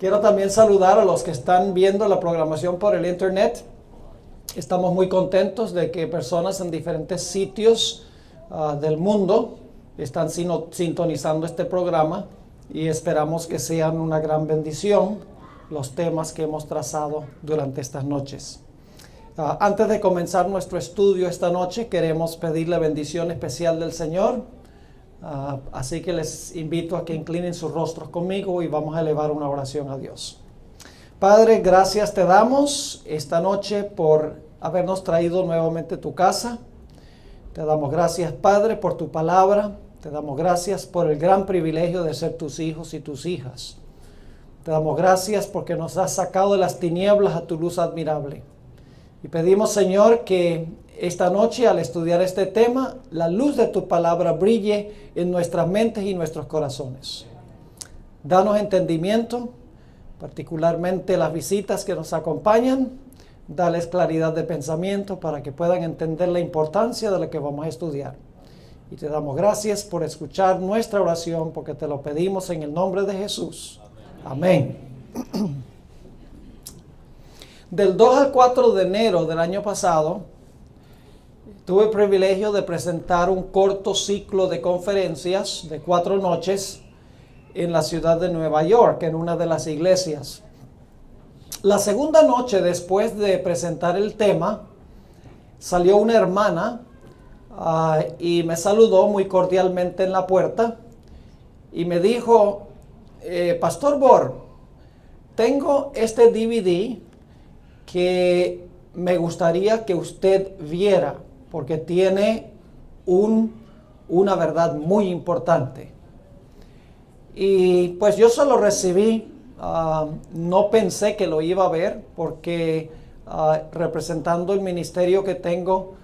Quiero también saludar a los que están viendo la programación por el internet. Estamos muy contentos de que personas en diferentes sitios del mundo están sintonizando este programa y esperamos que sean una gran bendición los temas que hemos trazado durante estas noches. Antes de comenzar nuestro estudio esta noche, queremos pedir la bendición especial del Señor. Así que les invito a que inclinen sus rostros conmigo y vamos a elevar una oración a Dios. Padre, gracias te damos esta noche por habernos traído nuevamente a tu casa. Te damos gracias, Padre, por tu palabra. Te damos gracias por el gran privilegio de ser tus hijos y tus hijas. Te damos gracias porque nos has sacado de las tinieblas a tu luz admirable. Y pedimos, Señor, que esta noche al estudiar este tema, la luz de tu palabra brille en nuestras mentes y nuestros corazones. Danos entendimiento, particularmente las visitas que nos acompañan. Dales claridad de pensamiento para que puedan entender la importancia de lo que vamos a estudiar. Y te damos gracias por escuchar nuestra oración, porque te lo pedimos en el nombre de Jesús. Amén. Del 2 al 4 de enero del año pasado, tuve el privilegio de presentar un corto ciclo de conferencias de 4 noches en la ciudad de Nueva York, en una de las iglesias. La segunda noche, después de presentar el tema, salió una hermana y me saludó muy cordialmente en la puerta y me dijo, Pastor Bor, tengo este DVD que me gustaría que usted viera, porque tiene una verdad muy importante. Y pues yo se lo recibí. No pensé que lo iba a ver, porque representando el ministerio que tengo,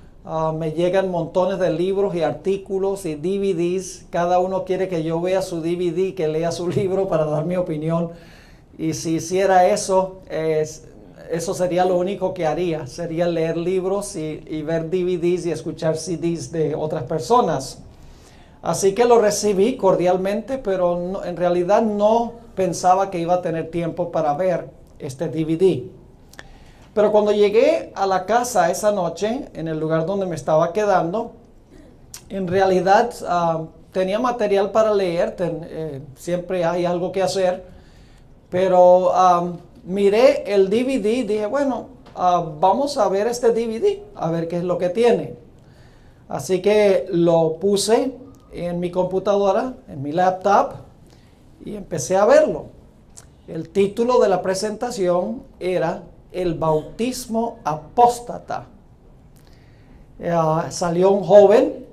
me llegan montones de libros y artículos y DVDs. Cada uno quiere que yo vea su DVD, que lea su libro para dar mi opinión. Y si hiciera eso, eso sería lo único que haría. Sería leer libros y ver DVDs y escuchar CDs de otras personas. Así que lo recibí cordialmente, pero no, en realidad no pensaba que iba a tener tiempo para ver este DVD. Pero cuando llegué a la casa esa noche, en el lugar donde me estaba quedando, en realidad tenía material para leer, siempre hay algo que hacer, pero miré el DVD y dije, bueno, vamos a ver este DVD, a ver qué es lo que tiene. Así que lo puse en mi computadora, en mi laptop, y empecé a verlo. El título de la presentación era El bautismo apóstata. Salió un joven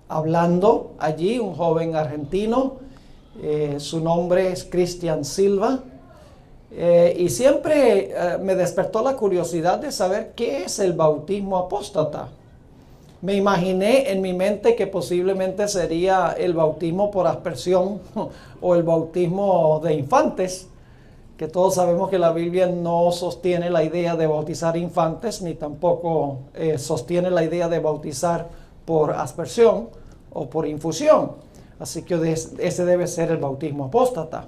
hablando allí, un joven argentino. Su nombre es Cristian Silva. Y siempre me despertó la curiosidad de saber qué es el bautismo apóstata. Me imaginé en mi mente que posiblemente sería el bautismo por aspersión o el bautismo de infantes, que todos sabemos que la Biblia no sostiene la idea de bautizar infantes, ni tampoco sostiene la idea de bautizar por aspersión o por infusión. Así que ese debe ser el bautismo apóstata.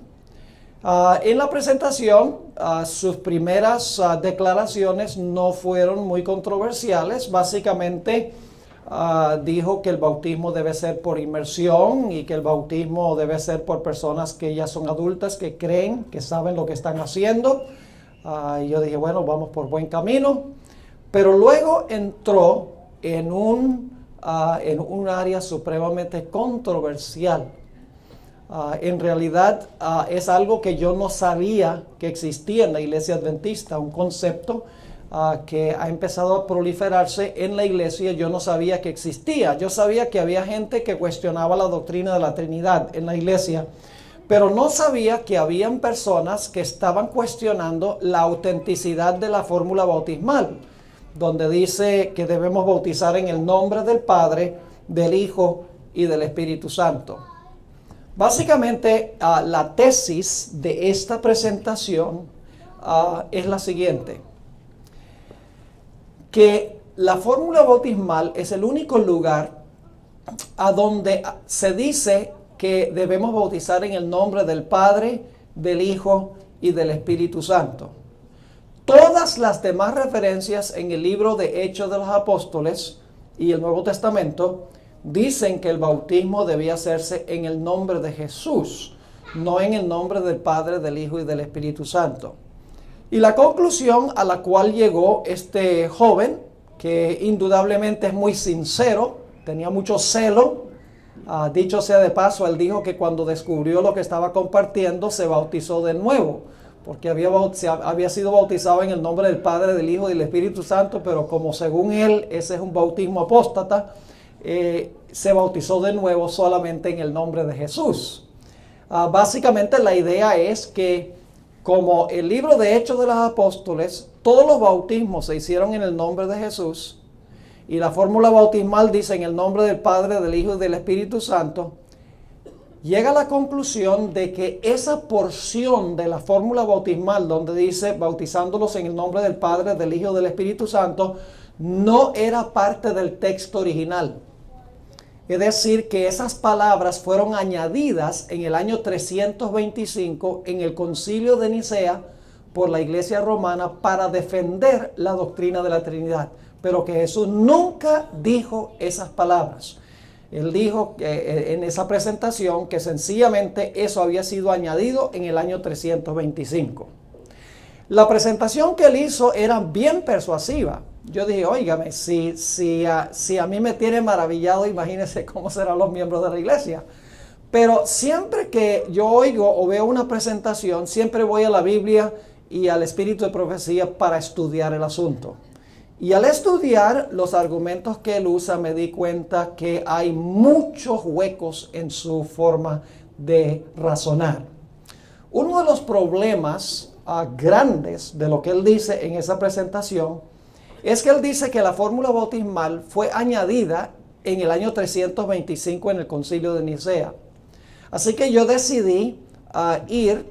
En la presentación, sus primeras declaraciones no fueron muy controversiales. Básicamente, dijo que el bautismo debe ser por inmersión y que el bautismo debe ser por personas que ya son adultas, que creen, que saben lo que están haciendo. Y yo dije, bueno, vamos por buen camino. Pero luego entró en un área supremamente controversial. En realidad es algo que yo no sabía que existía en la Iglesia Adventista, un concepto que ha empezado a proliferarse en la iglesia. Yo no sabía que existía. Yo sabía que había gente que cuestionaba la doctrina de la Trinidad en la iglesia, pero no sabía que habían personas que estaban cuestionando la autenticidad de la fórmula bautismal, donde dice que debemos bautizar en el nombre del Padre, del Hijo y del Espíritu Santo. Básicamente, la tesis de esta presentación es la siguiente: que la fórmula bautismal es el único lugar a donde se dice que debemos bautizar en el nombre del Padre, del Hijo y del Espíritu Santo. Todas las demás referencias en el libro de Hechos de los Apóstoles y el Nuevo Testamento dicen que el bautismo debía hacerse en el nombre de Jesús, no en el nombre del Padre, del Hijo y del Espíritu Santo. Y la conclusión a la cual llegó este joven, que indudablemente es muy sincero, tenía mucho celo, dicho sea de paso, él dijo que cuando descubrió lo que estaba compartiendo se bautizó de nuevo, porque había sido bautizado en el nombre del Padre, del Hijo y del Espíritu Santo, pero como según él ese es un bautismo apóstata, se bautizó de nuevo solamente en el nombre de Jesús. Básicamente la idea es que como el libro de Hechos de los Apóstoles, todos los bautismos se hicieron en el nombre de Jesús, y la fórmula bautismal dice en el nombre del Padre, del Hijo y del Espíritu Santo, llega a la conclusión de que esa porción de la fórmula bautismal donde dice bautizándolos en el nombre del Padre, del Hijo y del Espíritu Santo, no era parte del texto original. Es decir, que esas palabras fueron añadidas en el año 325 en el Concilio de Nicea por la Iglesia Romana para defender la doctrina de la Trinidad. Pero que Jesús nunca dijo esas palabras. Él dijo en esa presentación que sencillamente eso había sido añadido en el año 325. La presentación que él hizo era bien persuasiva. Yo dije, óigame, si a mí me tiene maravillado, imagínense cómo serán los miembros de la iglesia. Pero siempre que yo oigo o veo una presentación, siempre voy a la Biblia y al Espíritu de Profecía para estudiar el asunto. Y al estudiar los argumentos que él usa, me di cuenta que hay muchos huecos en su forma de razonar. Uno de los problemas grandes de lo que él dice en esa presentación es que él dice que la fórmula bautismal fue añadida en el año 325 en el Concilio de Nicea. Así que yo decidí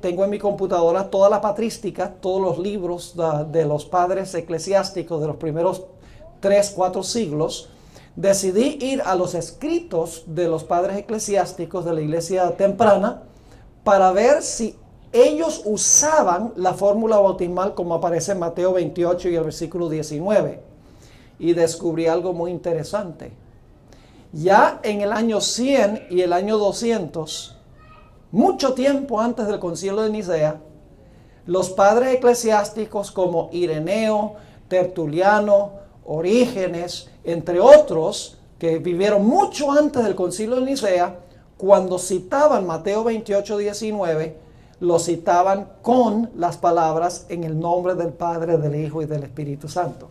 tengo en mi computadora toda la patrística, todos los libros de los padres eclesiásticos de los primeros 3-4 siglos. Decidí ir a los escritos de los padres eclesiásticos de la iglesia temprana para ver si ellos usaban la fórmula bautismal como aparece en Mateo 28 y el versículo 19. Y descubrí algo muy interesante. Ya en el año 100 y el año 200, mucho tiempo antes del Concilio de Nicea, los padres eclesiásticos como Ireneo, Tertuliano, Orígenes, entre otros, que vivieron mucho antes del Concilio de Nicea, cuando citaban Mateo 28, 19, lo citaban con las palabras en el nombre del Padre, del Hijo y del Espíritu Santo.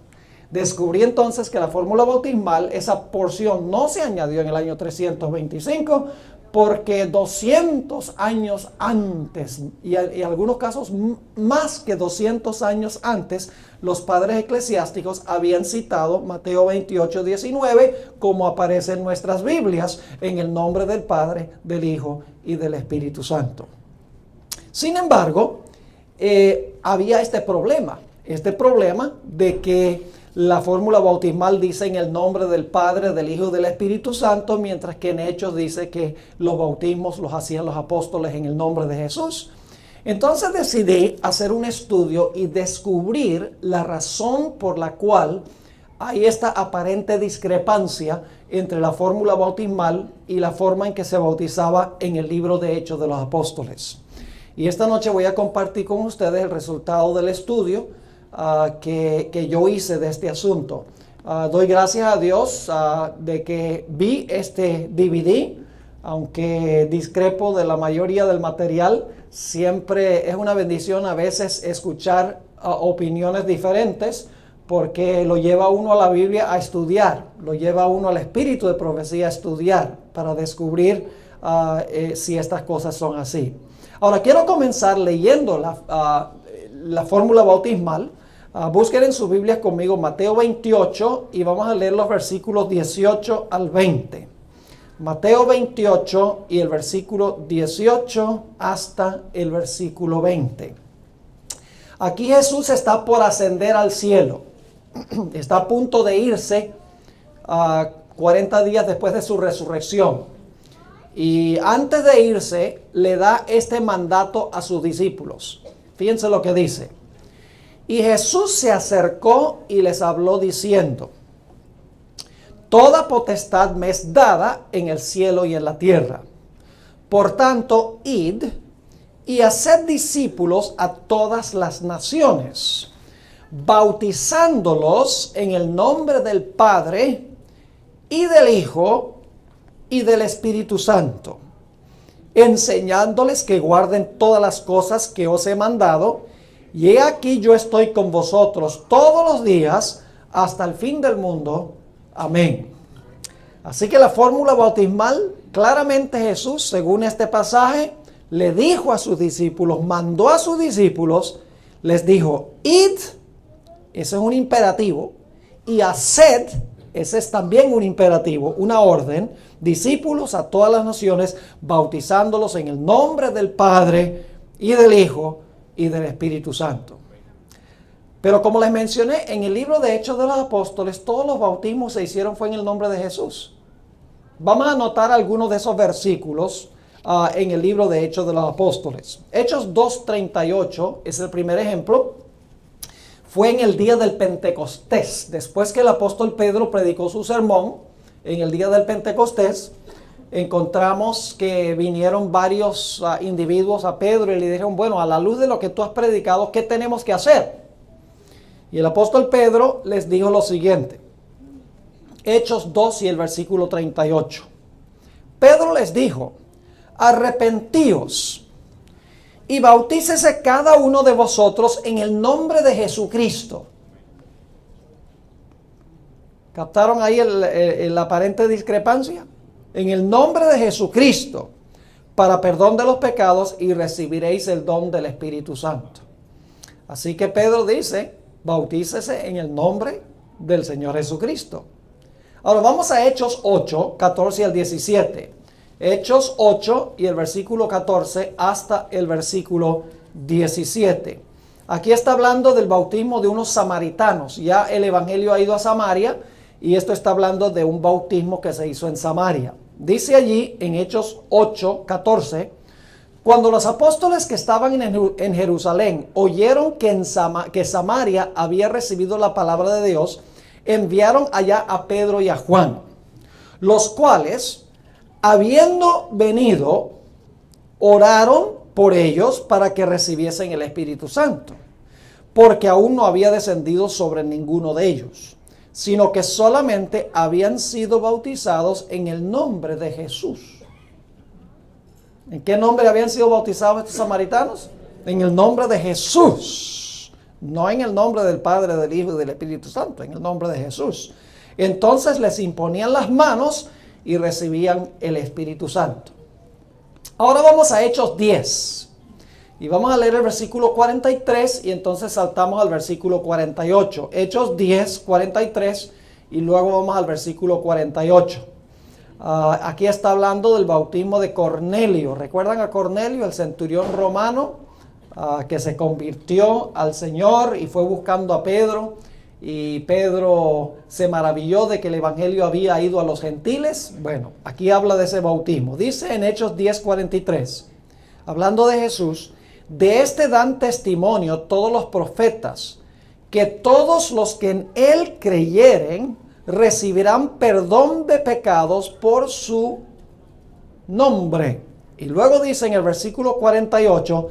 Descubrí entonces que la fórmula bautismal, esa porción no se añadió en el año 325, porque 200 años antes, y en algunos casos más que 200 años antes, los padres eclesiásticos habían citado Mateo 28, 19, como aparece en nuestras Biblias, en el nombre del Padre, del Hijo y del Espíritu Santo. Sin embargo, había este problema de que la fórmula bautismal dice en el nombre del Padre, del Hijo y del Espíritu Santo, mientras que en Hechos dice que los bautismos los hacían los apóstoles en el nombre de Jesús. Entonces decidí hacer un estudio y descubrir la razón por la cual hay esta aparente discrepancia entre la fórmula bautismal y la forma en que se bautizaba en el libro de Hechos de los Apóstoles. Y esta noche voy a compartir con ustedes el resultado del estudio que yo hice de este asunto. Doy gracias a Dios de que vi este DVD, aunque discrepo de la mayoría del material. Siempre es una bendición a veces escuchar opiniones diferentes, porque lo lleva a uno a la Biblia a estudiar, lo lleva a uno al Espíritu de Profecía a estudiar para descubrir si estas cosas son así. Ahora quiero comenzar leyendo la fórmula bautismal. Busquen en sus Biblias conmigo Mateo 28 y vamos a leer los versículos 18 al 20. Mateo 28 y el versículo 18 hasta el versículo 20. Aquí Jesús está por ascender al cielo. Está a punto de irse 40 días después de su resurrección. Y antes de irse le da este mandato a sus discípulos. Fíjense lo que dice. Y Jesús se acercó y les habló diciendo: toda potestad me es dada en el cielo y en la tierra. Por tanto, id y haced discípulos a todas las naciones, bautizándolos en el nombre del Padre y del Hijo y del Espíritu Santo, enseñándoles que guarden todas las cosas que os he mandado, y he aquí yo estoy con vosotros todos los días hasta el fin del mundo. Amén. Así que la fórmula bautismal, claramente Jesús, según este pasaje, le dijo a sus discípulos, mandó a sus discípulos, les dijo: id, ese es un imperativo, y haced, ese es también un imperativo, una orden, discípulos a todas las naciones, bautizándolos en el nombre del Padre y del Hijo y del Espíritu Santo. Pero como les mencioné, en el libro de Hechos de los Apóstoles, todos los bautismos se hicieron fue en el nombre de Jesús. Vamos a anotar algunos de esos versículos en el libro de Hechos de los Apóstoles. Hechos 2:38 es el primer ejemplo. Fue en el día del Pentecostés, después que el apóstol Pedro predicó su sermón. En el día del Pentecostés encontramos que vinieron varios individuos a Pedro y le dijeron: bueno, a la luz de lo que tú has predicado, ¿qué tenemos que hacer? Y el apóstol Pedro les dijo lo siguiente. Hechos 2 y el versículo 38. Pedro les dijo: arrepentíos y bautícese cada uno de vosotros en el nombre de Jesucristo. ¿Captaron ahí la aparente discrepancia? En el nombre de Jesucristo, para perdón de los pecados, y recibiréis el don del Espíritu Santo. Así que Pedro dice: bautícese en el nombre del Señor Jesucristo. Ahora vamos a Hechos 8, 14 al 17. Hechos 8 y el versículo 14 hasta el versículo 17. Aquí está hablando del bautismo de unos samaritanos. Ya el evangelio ha ido a Samaria y esto está hablando de un bautismo que se hizo en Samaria. Dice allí en Hechos 8, 14: cuando los apóstoles que estaban en Jerusalén oyeron que Samaria había recibido la palabra de Dios, enviaron allá a Pedro y a Juan, los cuales, habiendo venido, oraron por ellos para que recibiesen el Espíritu Santo, porque aún no había descendido sobre ninguno de ellos, sino que solamente habían sido bautizados en el nombre de Jesús. ¿En qué nombre habían sido bautizados estos samaritanos? En el nombre de Jesús. No en el nombre del Padre, del Hijo y del Espíritu Santo, en el nombre de Jesús. Entonces les imponían las manos y recibían el Espíritu Santo. Ahora vamos a Hechos 10. Y vamos a leer el versículo 43 y entonces saltamos al versículo 48. Hechos 10, 43 y luego vamos al versículo 48. Aquí está hablando del bautismo de Cornelio. ¿Recuerdan a Cornelio, el centurión romano, que se convirtió al Señor y fue buscando a Pedro? Y Pedro se maravilló de que el evangelio había ido a los gentiles. Bueno, aquí habla de ese bautismo. Dice en Hechos 10, 43, hablando de Jesús: de este dan testimonio todos los profetas, que todos los que en él creyeren recibirán perdón de pecados por su nombre. Y luego dice en el versículo 48,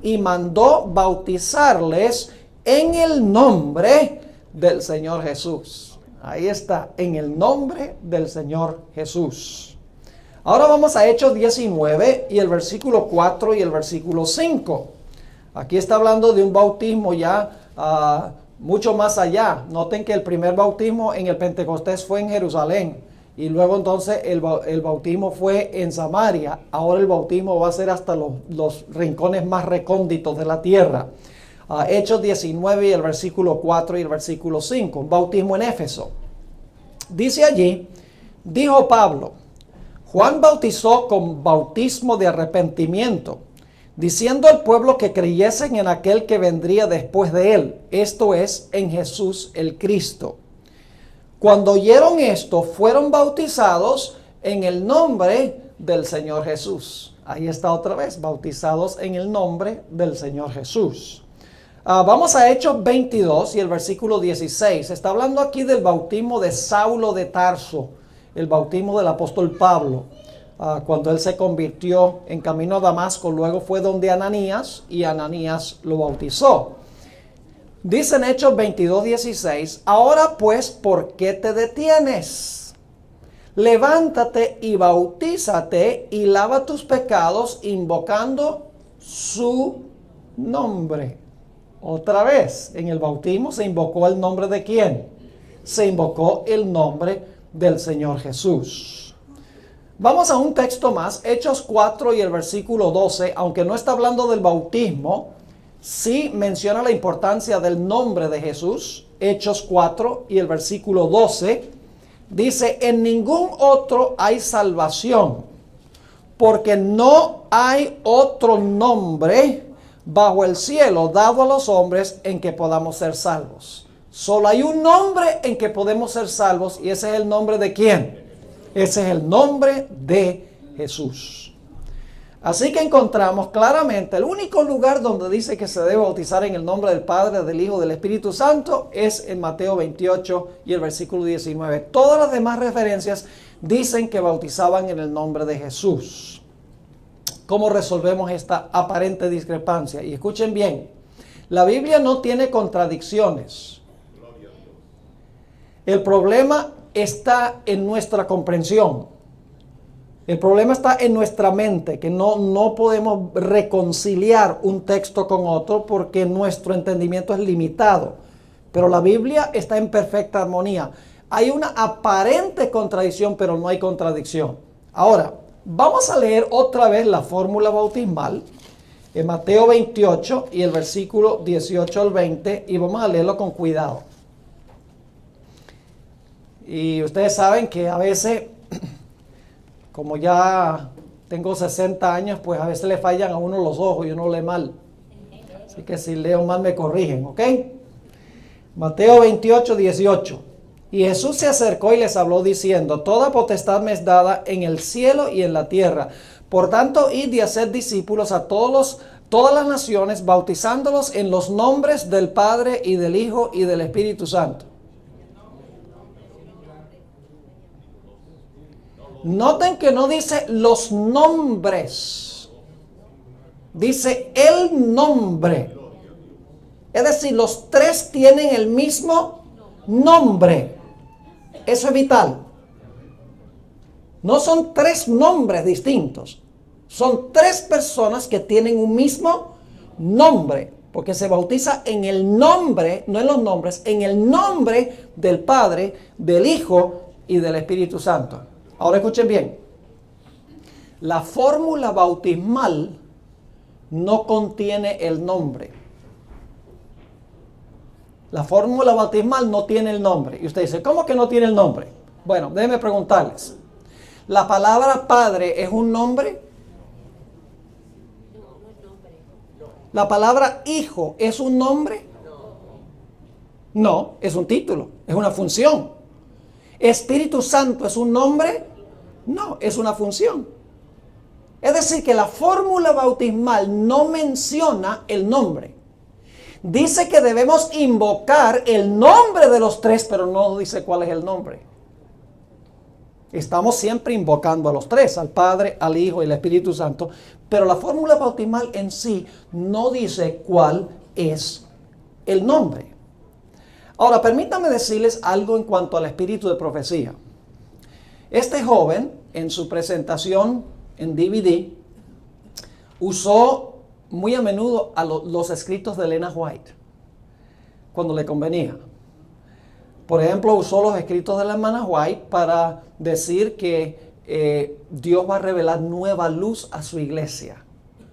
y mandó bautizarles en el nombre del Señor Jesús. Ahí está, en el nombre del Señor Jesús. Ahora vamos a Hechos 19 y el versículo 4 y el versículo 5. Aquí está hablando de un bautismo ya mucho más allá. Noten que el primer bautismo en el Pentecostés fue en Jerusalén y luego entonces el bautismo fue en Samaria. Ahora el bautismo va a ser hasta los rincones más recónditos de la tierra. Hechos 19 y el versículo 4 y el versículo 5. Un bautismo en Éfeso. Dice allí: dijo Pablo: Juan bautizó con bautismo de arrepentimiento, diciendo al pueblo que creyesen en aquel que vendría después de él, esto es, en Jesús el Cristo. Cuando oyeron esto, fueron bautizados en el nombre del Señor Jesús. Ahí está otra vez, bautizados en el nombre del Señor Jesús. Vamos a Hechos 22 y el versículo 16. Está hablando aquí del bautismo de Saulo de Tarso, el bautismo del apóstol Pablo. Cuando él se convirtió en camino a Damasco, luego fue donde Ananías y Ananías lo bautizó. Dice en Hechos 22, 16, ahora pues, ¿por qué te detienes? Levántate y bautízate y lava tus pecados invocando su nombre. Otra vez, en el bautismo se invocó el nombre de ¿quién? Se invocó el nombre del Señor Jesús. Vamos a un texto más, Hechos 4 y el versículo 12, aunque no está hablando del bautismo, sí menciona la importancia del nombre de Jesús. Hechos 4 y el versículo 12 dice, en ningún otro hay salvación, porque no hay otro nombre bajo el cielo dado a los hombres en que podamos ser salvos. Solo hay un nombre en que podemos ser salvos, y ese es el nombre de ¿quién? Ese es el nombre de Jesús. Así que encontramos claramente el único lugar donde dice que se debe bautizar en el nombre del Padre, del Hijo y del Espíritu Santo es en Mateo 28 y el versículo 19. Todas las demás referencias dicen que bautizaban en el nombre de Jesús. ¿Cómo resolvemos esta aparente discrepancia? Y escuchen bien, la Biblia no tiene contradicciones. El problema está en nuestra comprensión. El problema está en nuestra mente, que no podemos reconciliar un texto con otro porque nuestro entendimiento es limitado. Pero la Biblia está en perfecta armonía. Hay una aparente contradicción, pero no hay contradicción. Ahora, vamos a leer otra vez la fórmula bautismal en Mateo 28 y el versículo 18 al 20, y vamos a leerlo con cuidado. Y ustedes saben que a veces, como ya tengo 60 años, pues a veces le fallan a uno los ojos y uno lee mal. Así que si leo mal me corrigen, ¿ok? Mateo 28, 18. Y Jesús se acercó y les habló diciendo, toda potestad me es dada en el cielo y en la tierra. Por tanto, id y haced discípulos a todas las naciones, bautizándolos en los nombres del Padre y del Hijo y del Espíritu Santo. Noten que no dice los nombres, dice el nombre. Es decir, los tres tienen el mismo nombre. Eso es vital. No son tres nombres distintos. Son tres personas que tienen un mismo nombre. Porque se bautiza en el nombre, no en los nombres, en el nombre del Padre, del Hijo y del Espíritu Santo. Ahora escuchen bien. La fórmula bautismal no contiene el nombre. La fórmula bautismal no tiene el nombre. Y usted dice, ¿cómo que no tiene el nombre? Bueno, déjenme preguntarles. ¿La palabra Padre es un nombre? ¿La palabra Hijo es un nombre? No, es un título, es una función. ¿Espíritu Santo es un nombre? No, es una función. Es decir, que la fórmula bautismal no menciona el nombre. Dice que debemos invocar el nombre de los tres, pero no dice cuál es el nombre. Estamos siempre invocando a los tres, al Padre, al Hijo y al Espíritu Santo, pero la fórmula bautismal en sí no dice cuál es el nombre. Ahora, permítanme decirles algo en cuanto al espíritu de profecía. Este joven, en su presentación en DVD, usó muy a menudo los escritos de Elena White, cuando le convenía. Por ejemplo, usó los escritos de la hermana White para decir que Dios va a revelar nueva luz a su iglesia.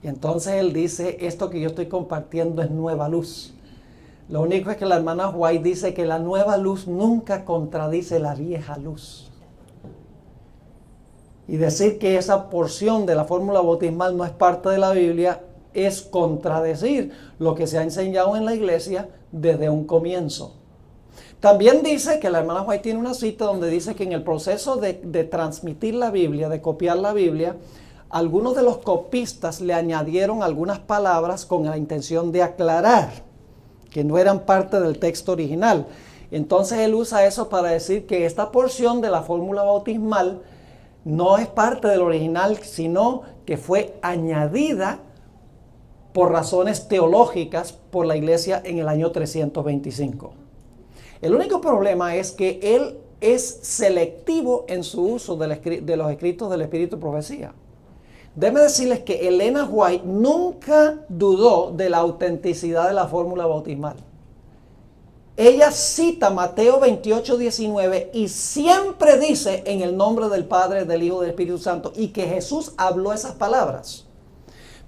Y entonces él dice, esto que yo estoy compartiendo es nueva luz. Lo único es que la hermana White dice que la nueva luz nunca contradice la vieja luz. Y decir que esa porción de la fórmula bautismal no es parte de la Biblia es contradecir lo que se ha enseñado en la iglesia desde un comienzo. También dice que la hermana White tiene una cita donde dice que en el proceso de transmitir la Biblia, de copiar la Biblia, algunos de los copistas le añadieron algunas palabras con la intención de aclarar que no eran parte del texto original. Entonces él usa eso para decir que esta porción de la fórmula bautismal no es parte del original, sino que fue añadida por razones teológicas por la iglesia en el año 325. El único problema es que él es selectivo en su uso de los escritos del Espíritu de Profecía. Déjenme decirles que Elena White nunca dudó de la autenticidad de la fórmula bautismal. Ella cita Mateo 28:19 y siempre dice en el nombre del Padre, del Hijo y del Espíritu Santo, y que Jesús habló esas palabras.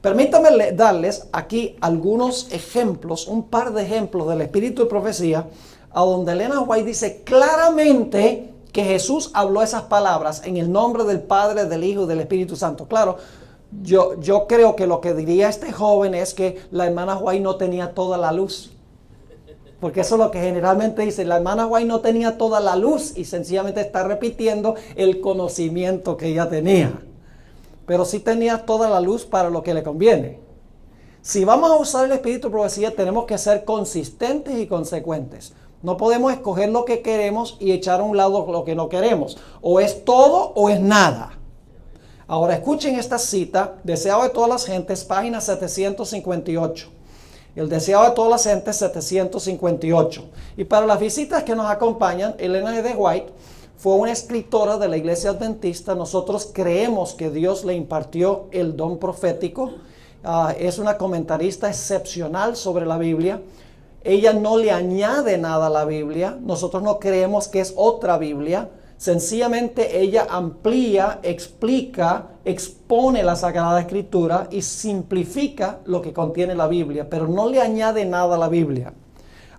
Permítanme darles aquí algunos ejemplos, un par de ejemplos del Espíritu de Profecía, a donde Elena White dice claramente que Jesús habló esas palabras en el nombre del Padre, del Hijo y del Espíritu Santo. Claro, yo creo que lo que diría este joven es que la hermana White no tenía toda la luz. Porque eso es lo que generalmente dice. La hermana White no tenía toda la luz y sencillamente está repitiendo el conocimiento que ella tenía. Pero sí tenía toda la luz para lo que le conviene. Si vamos a usar el Espíritu de Profecía, tenemos que ser consistentes y consecuentes. No podemos escoger lo que queremos y echar a un lado lo que no queremos. O es todo o es nada. Ahora escuchen esta cita, Deseado de todas las gentes, página 758. El deseado de todas las gentes, 758. Y para las visitas que nos acompañan, Elena G. White fue una escritora de la Iglesia Adventista. Nosotros creemos que Dios le impartió el don profético. Es una comentarista excepcional sobre la Biblia. Ella no le añade nada a la Biblia. Nosotros no creemos que es otra Biblia. Sencillamente ella amplía, explica, expone la Sagrada Escritura y simplifica lo que contiene la Biblia, pero no le añade nada a la Biblia.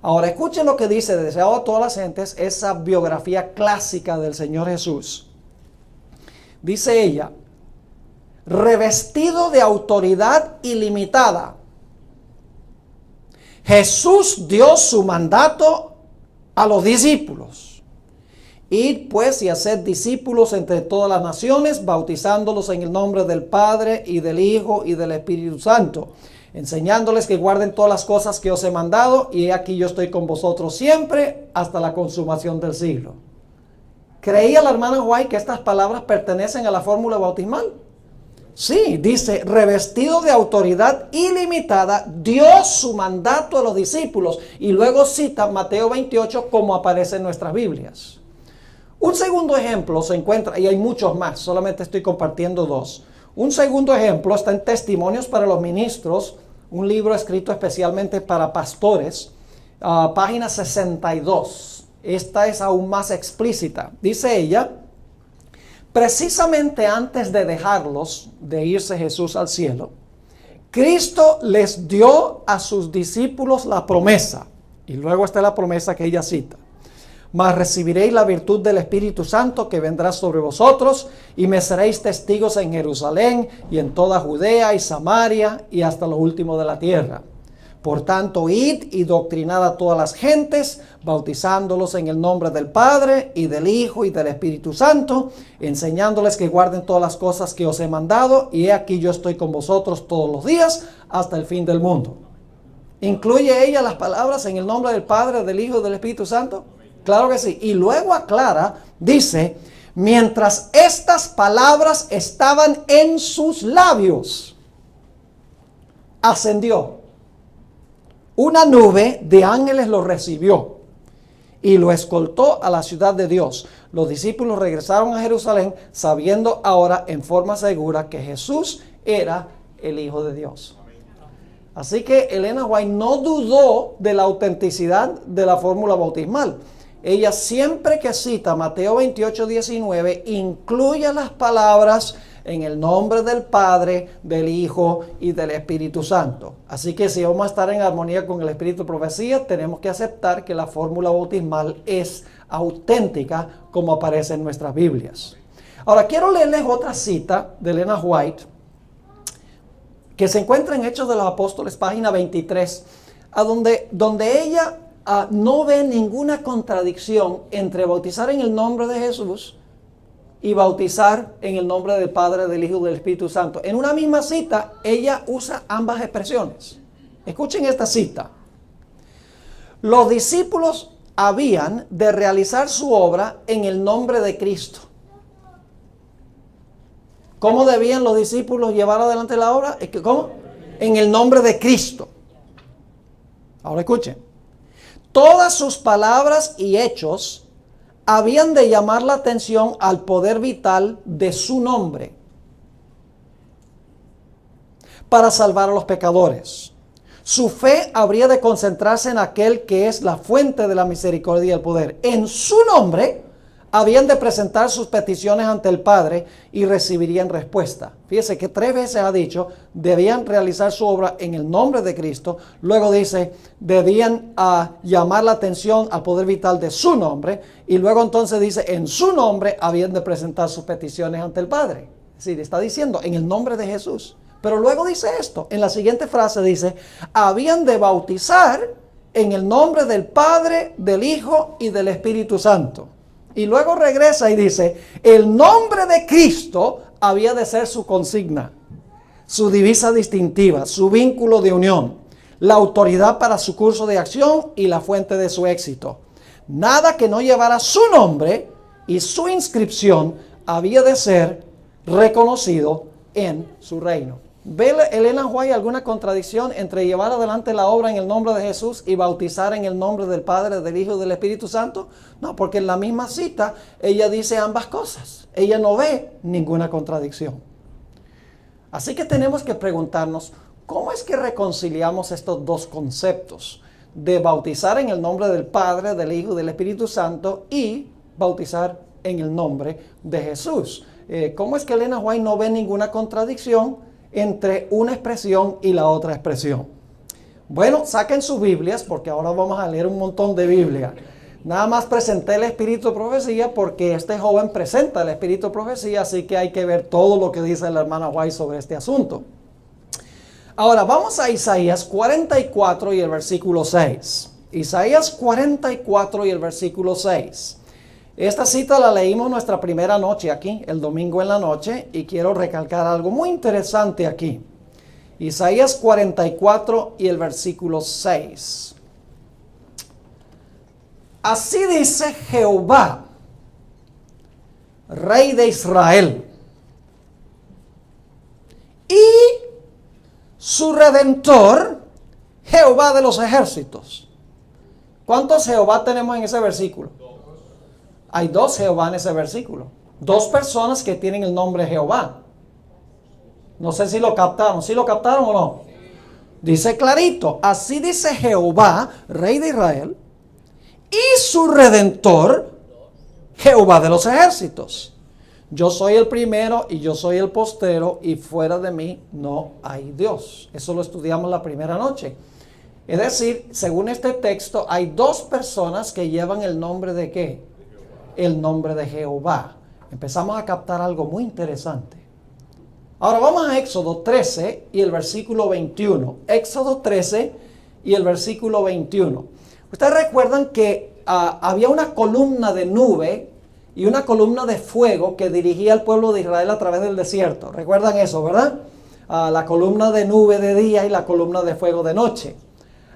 Ahora escuchen lo que dice Deseado a todas las gentes, esa biografía clásica del Señor Jesús. Dice ella, revestido de autoridad ilimitada, Jesús dio su mandato a los discípulos. Id pues y haced discípulos entre todas las naciones, bautizándolos en el nombre del Padre y del Hijo y del Espíritu Santo, enseñándoles que guarden todas las cosas que os he mandado, y he aquí yo estoy con vosotros siempre hasta la consumación del siglo. ¿Creía la hermana White que estas palabras pertenecen a la fórmula bautismal? Sí, dice, revestido de autoridad ilimitada, dio su mandato a los discípulos, y luego cita Mateo 28 como aparece en nuestras Biblias. Un segundo ejemplo se encuentra, y hay muchos más, solamente estoy compartiendo dos. Un segundo ejemplo está en Testimonios para los Ministros, un libro escrito especialmente para pastores, página 62. Esta es aún más explícita. Dice ella, precisamente antes de dejarlos, de irse Jesús al cielo, Cristo les dio a sus discípulos la promesa. Y luego está la promesa que ella cita. Mas recibiréis la virtud del Espíritu Santo que vendrá sobre vosotros, y me seréis testigos en Jerusalén y en toda Judea y Samaria y hasta lo último de la tierra. Por tanto, id y doctrinad a todas las gentes, bautizándolos en el nombre del Padre y del Hijo y del Espíritu Santo, enseñándoles que guarden todas las cosas que os he mandado, y he aquí yo estoy con vosotros todos los días hasta el fin del mundo. ¿Incluye ella las palabras en el nombre del Padre, del Hijo y del Espíritu Santo? Claro que sí. Y luego aclara, dice, mientras estas palabras estaban en sus labios, ascendió. Una nube de ángeles lo recibió y lo escoltó a la ciudad de Dios. Los discípulos regresaron a Jerusalén sabiendo ahora en forma segura que Jesús era el Hijo de Dios. Así que Elena White no dudó de la autenticidad de la fórmula bautismal. Ella siempre que cita Mateo 28:19 incluye las palabras en el nombre del Padre, del Hijo y del Espíritu Santo. Así que si vamos a estar en armonía con el Espíritu de Profecía, tenemos que aceptar que la fórmula bautismal es auténtica como aparece en nuestras Biblias. Ahora quiero leerles otra cita de Elena White que se encuentra en Hechos de los Apóstoles, página 23, donde ella no ve ninguna contradicción entre bautizar en el nombre de Jesús y bautizar en el nombre del Padre, del Hijo y del Espíritu Santo. En una misma cita, ella usa ambas expresiones. Escuchen esta cita. Los discípulos habían de realizar su obra en el nombre de Cristo. ¿Cómo debían los discípulos llevar adelante la obra? ¿Cómo? En el nombre de Cristo. Ahora escuchen. Todas sus palabras y hechos habían de llamar la atención al poder vital de su nombre para salvar a los pecadores. Su fe habría de concentrarse en aquel que es la fuente de la misericordia y el poder. En su nombre habían de presentar sus peticiones ante el Padre y recibirían respuesta. Fíjese que 3 veces ha dicho, debían realizar su obra en el nombre de Cristo. Luego dice, debían llamar la atención al poder vital de su nombre. Y luego entonces dice, en su nombre habían de presentar sus peticiones ante el Padre. Es decir, está diciendo, en el nombre de Jesús. Pero luego dice esto, en la siguiente frase dice, habían de bautizar en el nombre del Padre, del Hijo y del Espíritu Santo. Y luego regresa y dice, el nombre de Cristo había de ser su consigna, su divisa distintiva, su vínculo de unión, la autoridad para su curso de acción y la fuente de su éxito. Nada que no llevara su nombre y su inscripción había de ser reconocido en su reino. ¿Ve Elena White alguna contradicción entre llevar adelante la obra en el nombre de Jesús y bautizar en el nombre del Padre, del Hijo y del Espíritu Santo? No, porque en la misma cita ella dice ambas cosas. Ella no ve ninguna contradicción. Así que tenemos que preguntarnos, ¿cómo es que reconciliamos estos dos conceptos? De bautizar en el nombre del Padre, del Hijo y del Espíritu Santo y bautizar en el nombre de Jesús. ¿Cómo es que Elena White no ve ninguna contradicción entre una expresión y la otra expresión? Bueno, saquen sus Biblias porque ahora vamos a leer un montón de Biblia. Nada más presenté el Espíritu de Profecía porque este joven presenta el Espíritu de Profecía, así que hay que ver todo lo que dice la hermana White sobre este asunto. Ahora vamos a Isaías 44 y el versículo 6. Isaías 44 y el versículo 6. Esta cita la leímos nuestra primera noche aquí, el domingo en la noche, y quiero recalcar algo muy interesante aquí. Isaías 44 y el versículo 6. Así dice Jehová, Rey de Israel, y su Redentor, Jehová de los ejércitos. ¿Cuántos Jehová tenemos en ese versículo? Hay 2 Jehová en ese versículo. 2 personas que tienen el nombre Jehová. No sé si lo captaron. ¿Sí lo captaron o no? Dice clarito. Así dice Jehová, Rey de Israel, y su Redentor, Jehová de los ejércitos. Yo soy el primero y yo soy el postero, y fuera de mí no hay Dios. Eso lo estudiamos la primera noche. Es decir, según este texto, hay 2 personas que llevan el nombre de ¿qué? El nombre de Jehová. Empezamos a captar algo muy interesante. Ahora vamos a Éxodo 13 y el versículo 21. Éxodo 13 y el versículo 21. Ustedes recuerdan que había una columna de nube y una columna de fuego que dirigía al pueblo de Israel a través del desierto. ¿Recuerdan eso, verdad? La columna de nube de día y la columna de fuego de noche.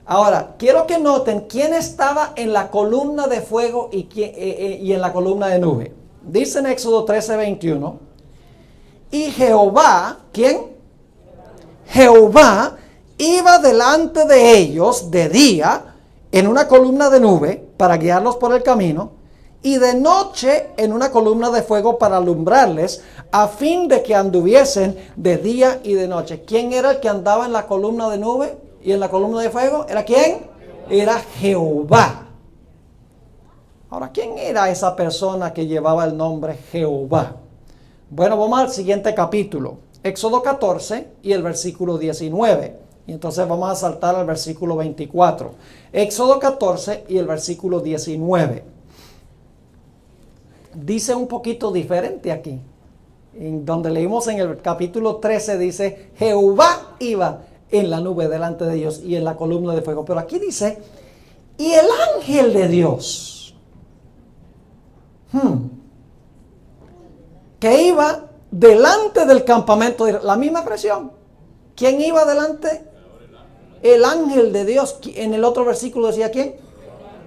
Ahora, quiero que noten quién estaba en la columna de fuego y en la columna de nube. Dice en Éxodo 13, 21. Y Jehová, ¿quién? Jehová iba delante de ellos de día en una columna de nube para guiarlos por el camino, y de noche en una columna de fuego para alumbrarles, a fin de que anduviesen de día y de noche. ¿Quién era el que andaba en la columna de nube y en la columna de fuego? ¿Era quién? Era Jehová. Ahora, ¿quién era esa persona que llevaba el nombre Jehová? Bueno, vamos al siguiente capítulo, Éxodo 14 y el versículo 19. Y entonces vamos a saltar al versículo 24. Éxodo 14 y el versículo 19. Dice un poquito diferente aquí. En donde leímos en el capítulo 13 dice, Jehová iba en la nube delante de ellos y en la columna de fuego. Pero aquí dice, y el ángel de Dios que iba delante del campamento de Israel. La misma expresión. ¿Quién iba delante? El ángel de Dios. En el otro versículo decía ¿quién?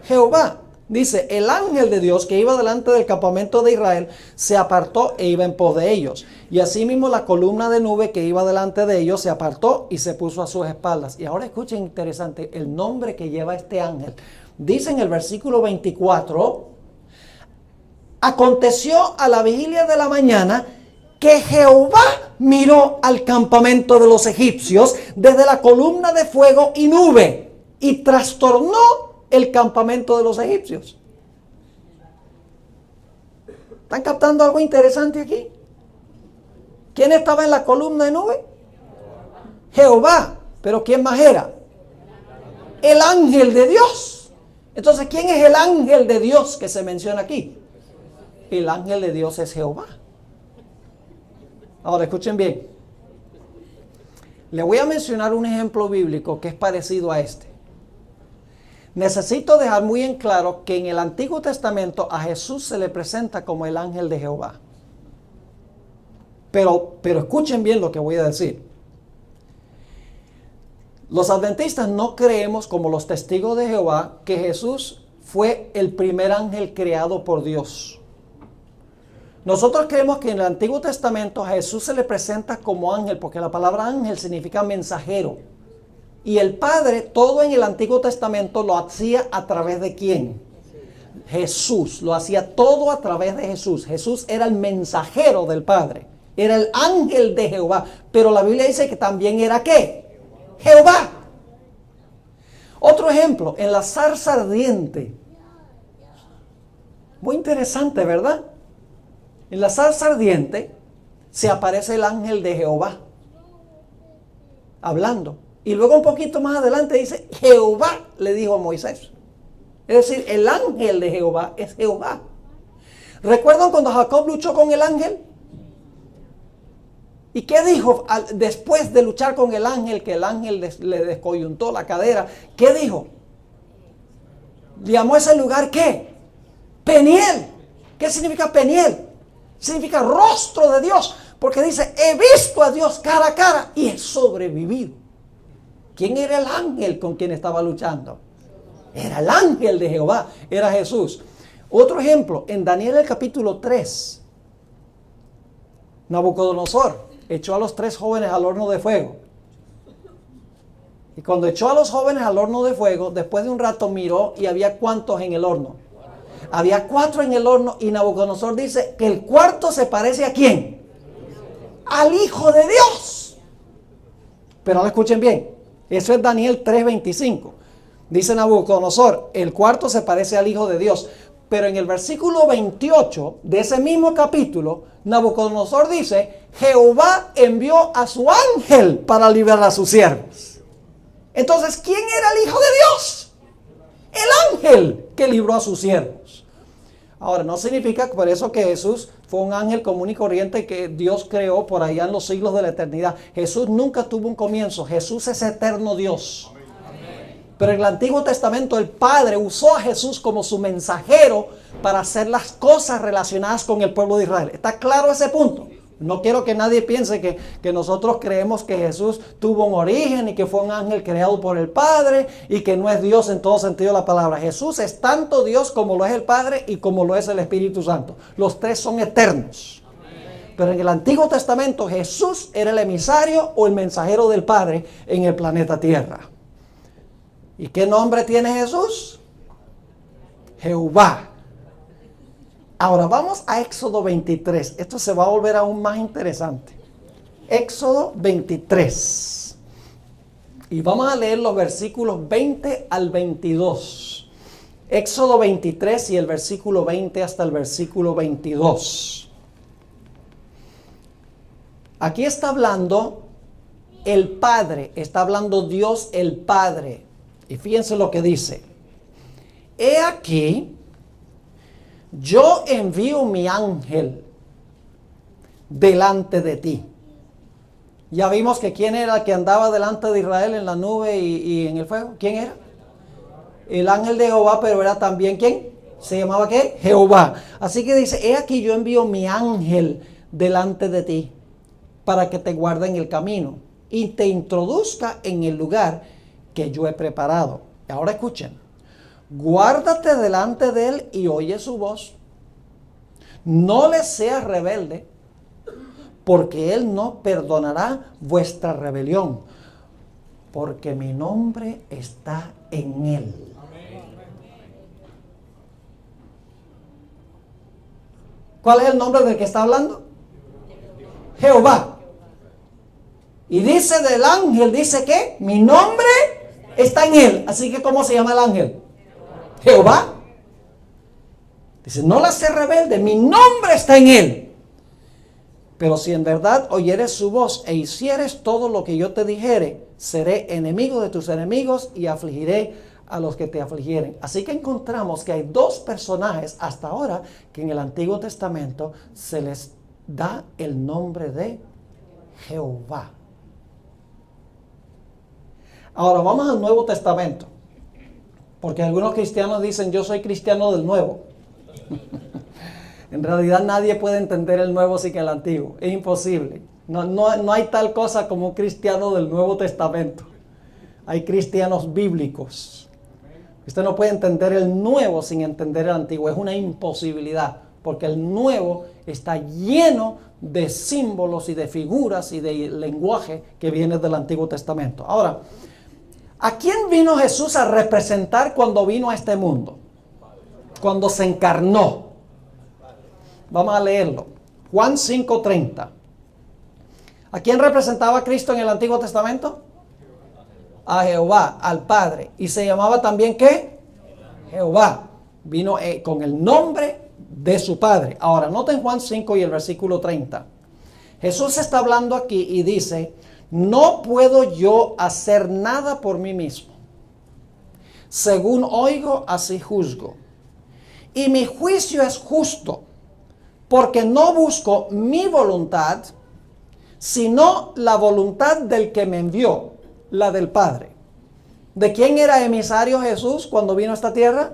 Jehová. Dice, el ángel de Dios que iba delante del campamento de Israel se apartó e iba en pos de ellos. Y asimismo la columna de nube que iba delante de ellos se apartó y se puso a sus espaldas. Y ahora escuchen interesante el nombre que lleva este ángel. Dice en el versículo 24, aconteció a la vigilia de la mañana que Jehová miró al campamento de los egipcios desde la columna de fuego y nube y trastornó el campamento de los egipcios. ¿Están captando algo interesante aquí? ¿Quién estaba en la columna de nube? Jehová. ¿Pero quién más era? El ángel de Dios. Entonces, ¿quién es el ángel de Dios que se menciona aquí? El ángel de Dios es Jehová. Ahora, escuchen bien. Le voy a mencionar un ejemplo bíblico que es parecido a este. Necesito dejar muy en claro que en el Antiguo Testamento a Jesús se le presenta como el ángel de Jehová. Pero escuchen bien lo que voy a decir. Los adventistas no creemos, como los testigos de Jehová, que Jesús fue el primer ángel creado por Dios. Nosotros creemos que en el Antiguo Testamento a Jesús se le presenta como ángel, porque la palabra ángel significa mensajero. Y el Padre, todo en el Antiguo Testamento lo hacía a través de ¿quién? Jesús. Lo hacía todo a través de Jesús. Jesús era el mensajero del Padre. Era el ángel de Jehová. Pero la Biblia dice que también era ¿qué? Jehová. Otro ejemplo, en la zarza ardiente. Muy interesante, ¿verdad? En la zarza ardiente se aparece el ángel de Jehová hablando. Y luego un poquito más adelante dice, Jehová le dijo a Moisés. Es decir, el ángel de Jehová es Jehová. ¿Recuerdan cuando Jacob luchó con el ángel? ¿Y qué dijo después de luchar con el ángel, que el ángel le descoyuntó la cadera? ¿Qué dijo? Llamó a ese lugar ¿qué? Peniel. ¿Qué significa Peniel? Significa rostro de Dios. Porque dice, he visto a Dios cara a cara y he sobrevivido. ¿Quién era el ángel con quien estaba luchando? Era el ángel de Jehová, era Jesús. Otro ejemplo, en Daniel el capítulo 3, Nabucodonosor echó a los 3 jóvenes al horno de fuego. Y cuando echó a los jóvenes al horno de fuego, después de un rato miró y había ¿cuántos en el horno? Había 4 en el horno y Nabucodonosor dice que el cuarto se parece ¿a quién? Al Hijo de Dios. Pero ahora escuchen bien. Eso es Daniel 3:25. Dice Nabucodonosor, el cuarto se parece al Hijo de Dios. Pero en el versículo 28 de ese mismo capítulo, Nabucodonosor dice, Jehová envió a su ángel para liberar a sus siervos. Entonces, ¿quién era el Hijo de Dios? El ángel que libró a sus siervos. Ahora, no significa por eso que Jesús fue un ángel común y corriente que Dios creó por allá en los siglos de la eternidad. Jesús nunca tuvo un comienzo. Jesús es eterno Dios. Pero en el Antiguo Testamento el Padre usó a Jesús como su mensajero para hacer las cosas relacionadas con el pueblo de Israel. ¿Está claro ese punto? No quiero que nadie piense que nosotros creemos que Jesús tuvo un origen y que fue un ángel creado por el Padre y que no es Dios en todo sentido de la palabra. Jesús es tanto Dios como lo es el Padre y como lo es el Espíritu Santo. Los 3 son eternos. Pero en el Antiguo Testamento Jesús era el emisario o el mensajero del Padre en el planeta Tierra. ¿Y qué nombre tiene Jesús? Jehová. Ahora vamos a Éxodo 23. Esto se va a volver aún más interesante. Éxodo 23. Y vamos a leer los versículos 20 al 22. Éxodo 23 y el versículo 20 hasta el versículo 22. Aquí está hablando el Padre, está hablando Dios el Padre. Y fíjense lo que dice. He aquí, yo envío mi ángel delante de ti. Ya vimos que quién era el que andaba delante de Israel en la nube y en el fuego. ¿Quién era? El ángel de Jehová, pero era también ¿quién? ¿Se llamaba qué? Jehová. Así que dice, he aquí yo envío mi ángel delante de ti, para que te guarde en el camino y te introduzca en el lugar que yo he preparado. Ahora escuchen, guárdate delante de él y oye su voz. No le seas rebelde, porque él no perdonará vuestra rebelión, porque mi nombre está en él. ¿Cuál es el nombre del que está hablando? Jehová. Y dice del ángel, dice que mi nombre está en él. Así que ¿cómo se llama el ángel? Jehová. Dice, no la sé rebelde, mi nombre está en él. Pero si en verdad oyeres su voz e hicieres todo lo que yo te dijere, seré enemigo de tus enemigos y afligiré a los que te afligieren. Así que encontramos que hay dos personajes hasta ahora que en el Antiguo Testamento se les da el nombre de Jehová. Ahora vamos al Nuevo Testamento, porque algunos cristianos dicen yo soy cristiano del Nuevo. En realidad nadie puede entender el Nuevo sin el Antiguo, es imposible. No hay tal cosa como un cristiano del Nuevo Testamento. Hay cristianos bíblicos. Usted no puede entender el Nuevo sin entender el Antiguo, es una imposibilidad, porque el Nuevo está lleno de símbolos y de figuras y de lenguaje que viene del Antiguo Testamento. Ahora, ¿a quién vino Jesús a representar cuando vino a este mundo? Cuando se encarnó. Vamos a leerlo. Juan 5:30. ¿A quién representaba Cristo en el Antiguo Testamento? A Jehová, al Padre. Y se llamaba también ¿qué? Jehová. Vino con el nombre de su Padre. Ahora, noten Juan 5 y el versículo 30. Jesús está hablando aquí y dice, no puedo yo hacer nada por mí mismo. Según oigo, así juzgo. Y mi juicio es justo, porque no busco mi voluntad, sino la voluntad del que me envió, la del Padre. ¿De quién era emisario Jesús cuando vino a esta tierra?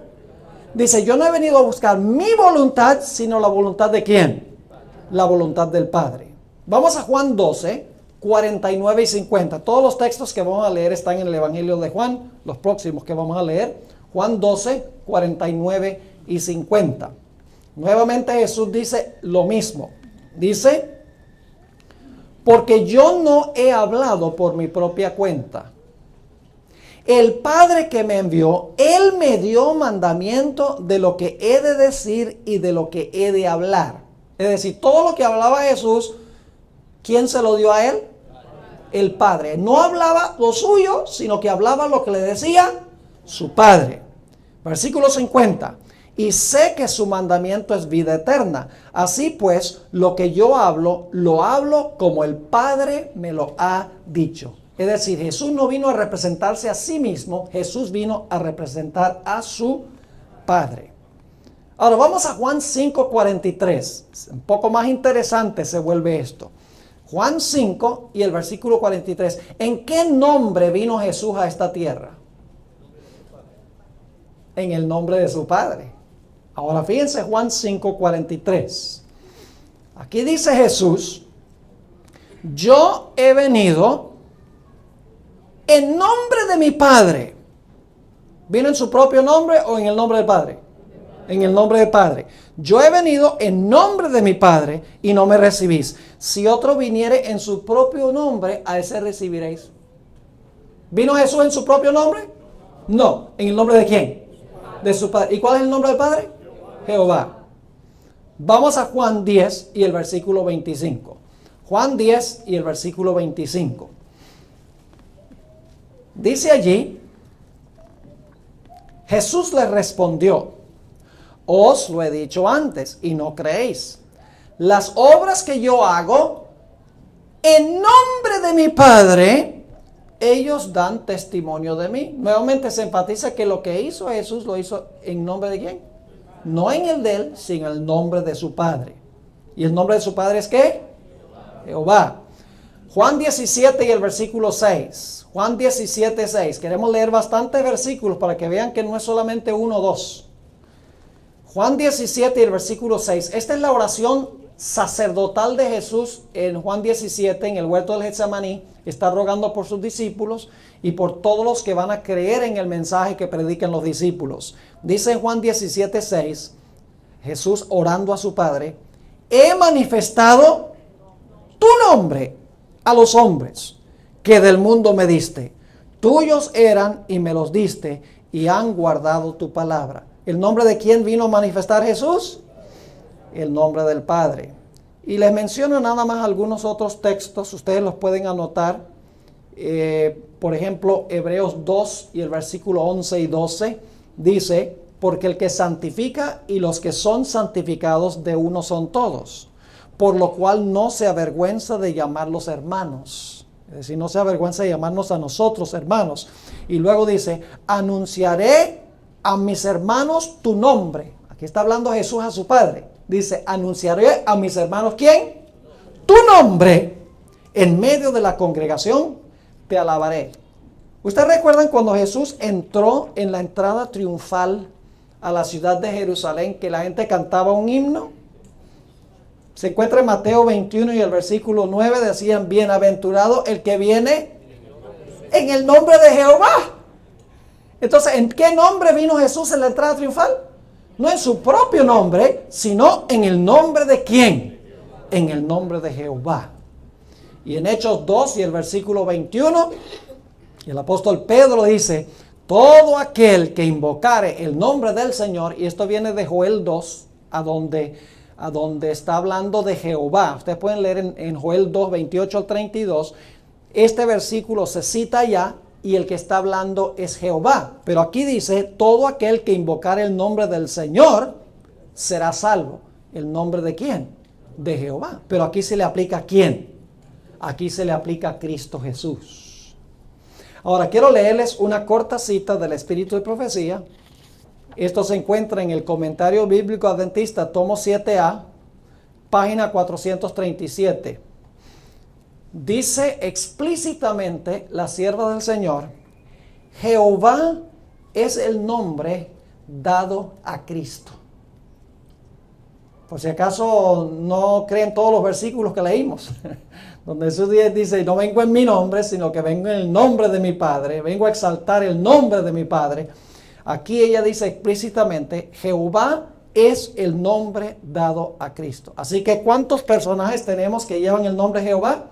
Dice, yo no he venido a buscar mi voluntad, sino la voluntad de ¿quién? La voluntad del Padre. Vamos a Juan 12, 49 y 50. Todos los textos que vamos a leer están en el Evangelio de Juan, los próximos que vamos a leer. Juan 12, 49 y 50. Nuevamente Jesús dice lo mismo. Dice, porque yo no he hablado por mi propia cuenta. El Padre que me envió, Él me dio mandamiento de lo que he de decir y de lo que he de hablar. Es decir, todo lo que hablaba Jesús, ¿quién se lo dio a Él? El Padre. No hablaba lo suyo, sino que hablaba lo que le decía su Padre. Versículo 50. Y sé que su mandamiento es vida eterna. Así pues, lo que yo hablo, lo hablo como el Padre me lo ha dicho. Es decir, Jesús no vino a representarse a sí mismo, Jesús vino a representar a su Padre. Ahora vamos a Juan 5:43. Un poco más interesante se vuelve esto. Juan 5 y el versículo 43. ¿En qué nombre vino Jesús a esta tierra? En el nombre de su Padre. Ahora fíjense Juan 5:43. Aquí dice Jesús, yo he venido en nombre de mi Padre. ¿Vino en su propio nombre o en el nombre del Padre? En el nombre del Padre. Yo he venido en nombre de mi Padre y no me recibís. Si otro viniere en su propio nombre, a ese recibiréis. ¿Vino Jesús en su propio nombre? No. ¿En el nombre de quién? De su Padre. ¿Y cuál es el nombre del Padre? Jehová. Vamos a Juan 10 y el versículo 25. Juan 10 y el versículo 25. Dice allí, Jesús le respondió, os lo he dicho antes y no creéis. Las obras que yo hago en nombre de mi Padre, ellos dan testimonio de mí. Nuevamente se enfatiza que lo que hizo Jesús lo hizo en nombre de ¿quién? No en el de él, sino en el nombre de su Padre. ¿Y el nombre de su Padre es qué? Jehová. Juan 17 y el versículo 6. Juan 17, 6. Queremos leer bastantes versículos para que vean que no es solamente uno o dos. Juan 17 y el versículo 6. Esta es la oración sacerdotal de Jesús en Juan 17, en el huerto del Getsemaní, está rogando por sus discípulos y por todos los que van a creer en el mensaje que predican los discípulos. Dice en Juan 17, 6, Jesús orando a su Padre: he manifestado tu nombre a los hombres que del mundo me diste. Tuyos eran y me los diste y han guardado tu palabra. ¿El nombre de quién vino a manifestar Jesús? El nombre del Padre. Y les menciono nada más algunos otros textos, ustedes los pueden anotar. Por ejemplo, Hebreos 2 y el versículo 11 y 12 dice: porque el que santifica y los que son santificados de uno son todos, por lo cual no se avergüenza de llamarlos hermanos. Es decir, no se avergüenza de llamarnos a nosotros hermanos. Y luego dice: anunciaré a mis hermanos tu nombre. Aquí está hablando Jesús a su Padre. Dice: anunciaré a mis hermanos, ¿quién? Tu nombre. En medio de la congregación te alabaré. ¿Ustedes recuerdan cuando Jesús entró en la entrada triunfal a la ciudad de Jerusalén, que la gente cantaba un himno? Se encuentra en Mateo 21 y el versículo 9, decían: bienaventurado el que viene en el nombre de Jehová. Entonces, ¿en qué nombre vino Jesús en la entrada triunfal? No en su propio nombre, sino en el nombre de ¿quién? En el nombre de Jehová. Y en Hechos 2 y el versículo 21, el apóstol Pedro dice: todo aquel que invocare el nombre del Señor, y esto viene de Joel 2, a donde está hablando de Jehová. Ustedes pueden leer en Joel 2, 28 al 32. Este versículo se cita allá y el que está hablando es Jehová. Pero aquí dice: todo aquel que invocare el nombre del Señor será salvo. ¿El nombre de quién? De Jehová. Pero aquí se le aplica ¿a quién? Aquí se le aplica a Cristo Jesús. Ahora quiero leerles una corta cita del Espíritu de Profecía. Esto se encuentra en el Comentario Bíblico Adventista, tomo 7A, página 437. Dice explícitamente la sierva del Señor: Jehová es el nombre dado a Cristo. Por si acaso no creen todos los versículos que leímos, donde Jesús dice: no vengo en mi nombre, sino que vengo en el nombre de mi Padre, vengo a exaltar el nombre de mi Padre. Aquí ella dice explícitamente: Jehová es el nombre dado a Cristo. Así que ¿cuántos personajes tenemos que llevan el nombre de Jehová?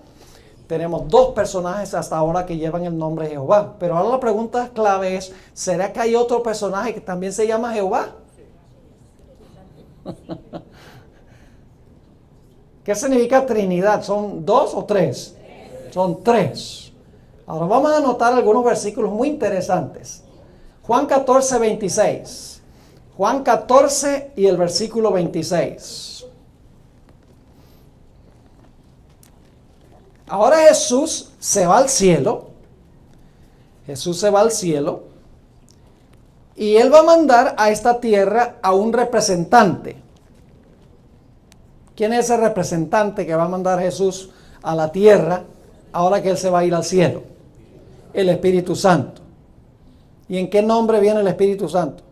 Tenemos 2 personajes hasta ahora que llevan el nombre de Jehová. Pero ahora la pregunta clave es: ¿será que hay otro personaje que también se llama Jehová? ¿Qué significa Trinidad? ¿Son 2 o 3? Son 3. Ahora vamos a anotar algunos versículos muy interesantes. Juan 14, 26. Juan 14 y el versículo 26. Ahora Jesús se va al cielo. Jesús se va al cielo. Y Él va a mandar a esta tierra a un representante. ¿Quién es ese representante que va a mandar Jesús a la tierra ahora que Él se va a ir al cielo? El Espíritu Santo. ¿Y en qué nombre viene el Espíritu Santo?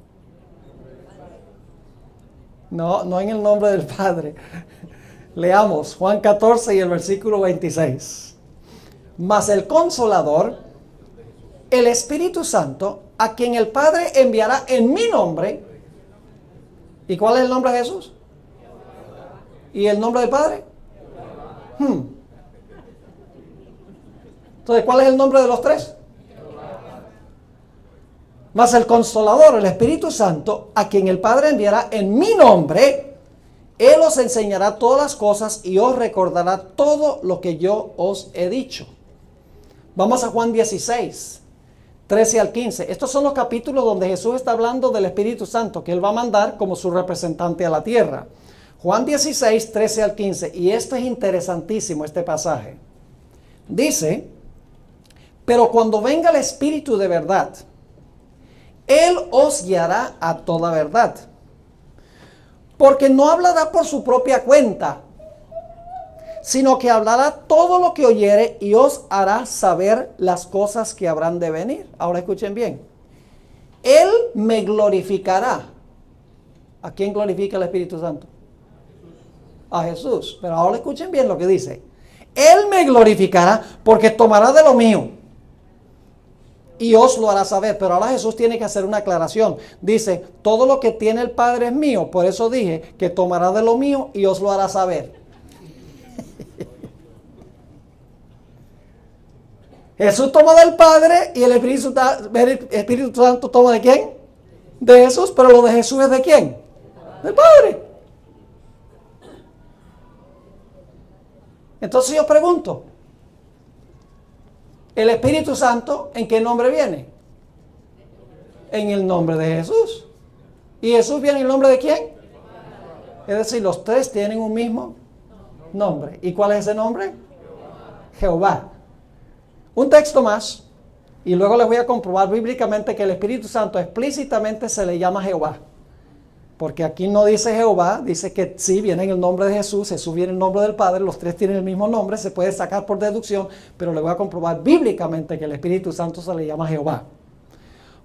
No en el nombre del Padre. Leamos Juan 14 y el versículo 26. Mas el Consolador, el Espíritu Santo, a quien el Padre enviará en mi nombre. ¿Y cuál es el nombre de Jesús? ¿Y el nombre del Padre? Entonces, ¿cuál es el nombre de los 3? Mas el Consolador, el Espíritu Santo, a quien el Padre enviará en mi nombre, Él os enseñará todas las cosas y os recordará todo lo que yo os he dicho. Vamos a Juan 16, 13 al 15. Estos son los capítulos donde Jesús está hablando del Espíritu Santo, que Él va a mandar como su representante a la tierra. Juan 16, 13 al 15. Y esto es interesantísimo, este pasaje. Dice: pero cuando venga el Espíritu de verdad, Él os guiará a toda verdad. Porque no hablará por su propia cuenta, sino que hablará todo lo que oyere y os hará saber las cosas que habrán de venir. Ahora escuchen bien. Él me glorificará. ¿A quién glorifica el Espíritu Santo? a Jesús. Pero ahora escuchen bien lo que dice. Él me glorificará porque tomará de lo mío y os lo hará saber. Pero ahora Jesús tiene que hacer una aclaración. Dice, todo lo que tiene el Padre es mío. Por eso dije que tomará de lo mío y os lo hará saber. Jesús toma del Padre y el Espíritu Santo toma ¿de quién? De Jesús, pero lo de Jesús es ¿de quién? Del Padre. Entonces yo pregunto, ¿el Espíritu Santo en qué nombre viene? En el nombre de Jesús. ¿Y Jesús viene en el nombre de quién? Es decir, los tres tienen un mismo nombre. ¿Y cuál es ese nombre? Jehová. Un texto más, y luego les voy a comprobar bíblicamente que el Espíritu Santo explícitamente se le llama Jehová. Porque aquí no dice Jehová, dice que sí, viene en el nombre de Jesús, Jesús viene en el nombre del Padre, los tres tienen el mismo nombre, se puede sacar por deducción, pero le voy a comprobar bíblicamente que el Espíritu Santo se le llama Jehová.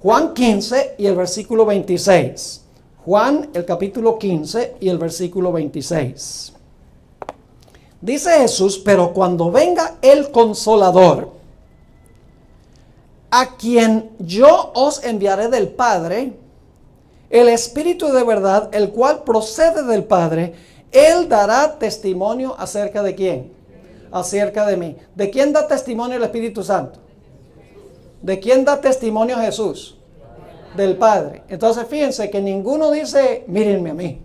Juan 15 y el versículo 26. Juan, el capítulo 15 y el versículo 26. Dice Jesús, pero cuando venga el Consolador, a quien yo os enviaré del Padre, el Espíritu de verdad, el cual procede del Padre, Él dará testimonio acerca de quién, acerca de mí. ¿De quién da testimonio el Espíritu Santo? ¿De quién da testimonio Jesús? Del Padre. Entonces fíjense que ninguno dice, mírenme a mí.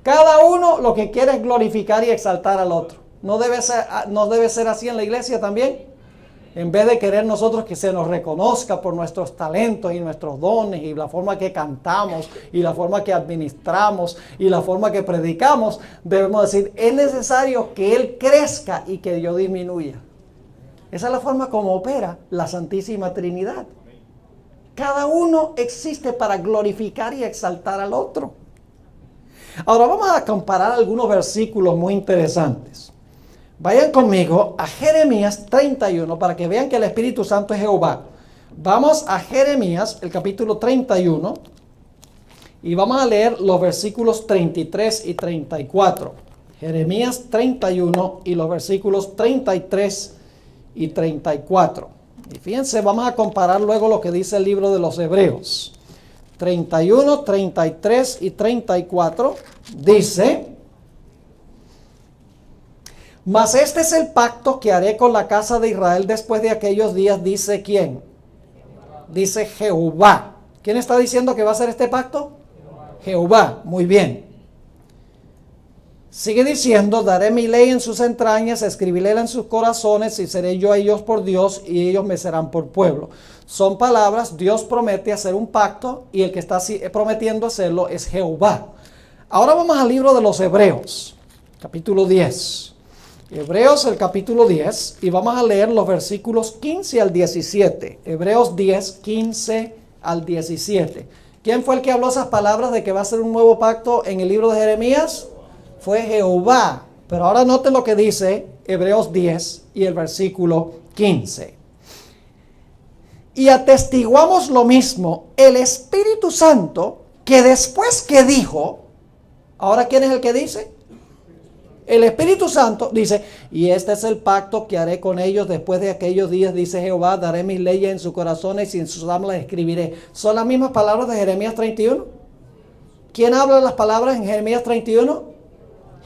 Cada uno lo que quiere es glorificar y exaltar al otro. ¿No debe ser así en la iglesia también? En vez de querer nosotros que se nos reconozca por nuestros talentos y nuestros dones y la forma que cantamos y la forma que administramos y la forma que predicamos, debemos decir, es necesario que Él crezca y que yo disminuya. Esa es la forma como opera la Santísima Trinidad. Cada uno existe para glorificar y exaltar al otro. Ahora vamos a comparar algunos versículos muy interesantes. Vayan conmigo a Jeremías 31 para que vean que el Espíritu Santo es Jehová. Vamos a Jeremías, el capítulo 31, y vamos a leer los versículos 33 y 34. Jeremías 31 y los versículos 33 y 34. Y fíjense, vamos a comparar luego lo que dice el libro de los Hebreos. 31, 33 y 34 dice: mas este es el pacto que haré con la casa de Israel después de aquellos días, dice ¿quién? Dice Jehová. ¿Quién está diciendo que va a hacer este pacto? Jehová. Muy bien. Sigue diciendo, daré mi ley en sus entrañas, escribílela en sus corazones y seré yo a ellos por Dios y ellos me serán por pueblo. Son palabras, Dios promete hacer un pacto y el que está prometiendo hacerlo es Jehová. Ahora vamos al libro de los Hebreos, capítulo 10. Hebreos, el capítulo 10, y vamos a leer los versículos 15 al 17. Hebreos 10, 15 al 17. ¿Quién fue el que habló esas palabras de que va a ser un nuevo pacto en el libro de Jeremías? Fue Jehová. Pero ahora noten lo que dice Hebreos 10 y el versículo 15. Y atestiguamos lo mismo, el Espíritu Santo, que después que dijo, ¿ahora quién es el que dice? El Espíritu Santo dice, y este es el pacto que haré con ellos después de aquellos días, dice Jehová, daré mis leyes en sus corazones y en sus almas las escribiré. ¿Son las mismas palabras de Jeremías 31? ¿Quién habla las palabras en Jeremías 31?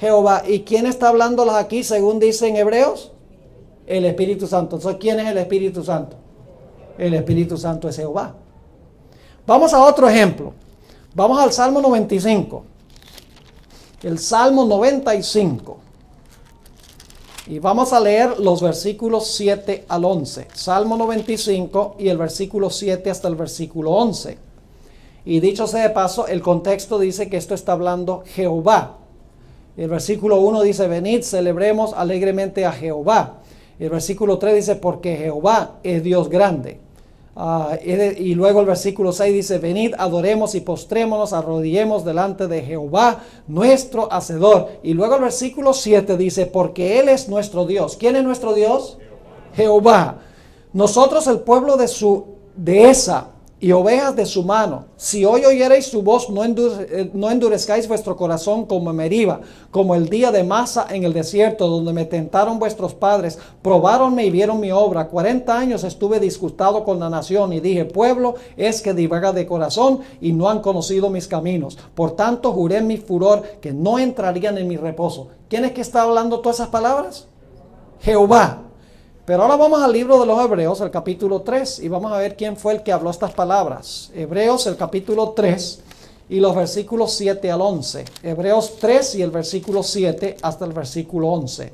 Jehová. ¿Y quién está hablándolas aquí según dice en Hebreos? El Espíritu Santo. Entonces, ¿quién es el Espíritu Santo? El Espíritu Santo es Jehová. Vamos a otro ejemplo. Vamos al Salmo 95. El Salmo 95. Y vamos a leer los versículos 7 al 11. Salmo 95 y el versículo 7 hasta el versículo 11. Y dicho sea de paso, el contexto dice que esto está hablando Jehová. El versículo 1 dice, venid, celebremos alegremente a Jehová. El versículo 3 dice, porque Jehová es Dios grande. Y luego el versículo 6 dice, venid, adoremos y postrémonos, arrodillemos delante de Jehová, nuestro Hacedor. Y luego el versículo 7 dice, porque Él es nuestro Dios. ¿Quién es nuestro Dios? Jehová. Nosotros, el pueblo de esa y ovejas de su mano. Si hoy oyereis su voz, no endurezcáis vuestro corazón como en Meriba, como el día de Masa en el desierto, donde me tentaron vuestros padres, probáronme y vieron mi obra. 40 años estuve disgustado con la nación y dije, pueblo es que divaga de corazón y no han conocido mis caminos. Por tanto, juré en mi furor que no entrarían en mi reposo. ¿Quién es que está hablando todas esas palabras? Jehová. Pero ahora vamos al libro de los Hebreos, el capítulo 3, y vamos a ver quién fue el que habló estas palabras. Hebreos, el capítulo 3, y los versículos 7 al 11. Hebreos 3 y el versículo 7 hasta el versículo 11.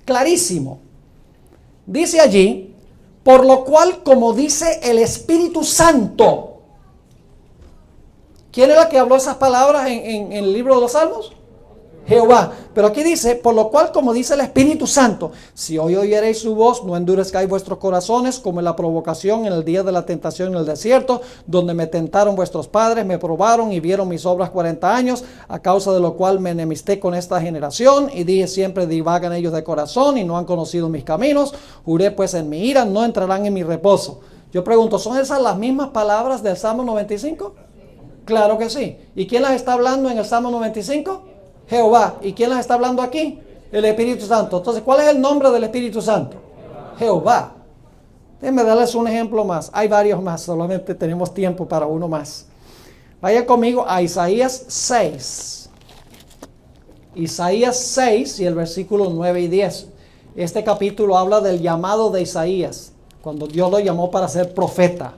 Clarísimo. Dice allí, por lo cual, como dice el Espíritu Santo. ¿Quién era el que habló esas palabras en el libro de los Salmos? Jehová. Pero aquí dice, por lo cual, como dice el Espíritu Santo, si hoy oyereis su voz, no endurezcáis vuestros corazones, como en la provocación en el día de la tentación en el desierto, donde me tentaron vuestros padres, me probaron y vieron mis obras 40 años, a causa de lo cual me enemisté con esta generación, y dije siempre, divagan ellos de corazón, y no han conocido mis caminos. Juré pues en mi ira, no entrarán en mi reposo. Yo pregunto, ¿son esas las mismas palabras del Salmo 95? Claro que sí. ¿Y quién las está hablando en el Salmo 95? Jehová. ¿Y quién las está hablando aquí? El Espíritu Santo. Entonces, ¿cuál es el nombre del Espíritu Santo? Jehová. Déjenme darles un ejemplo más. Hay varios más, solamente tenemos tiempo para uno más. Vaya conmigo a Isaías 6. Isaías 6 y el versículo 9 y 10. Este capítulo habla del llamado de Isaías, cuando Dios lo llamó para ser profeta.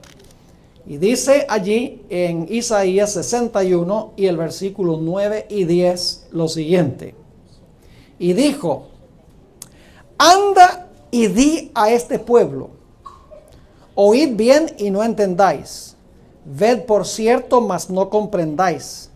Y dice allí en Isaías 61 y el versículo 9 y 10 lo siguiente. Y dijo, anda y di a este pueblo, oíd bien y no entendáis, ved por cierto, mas no comprendáis.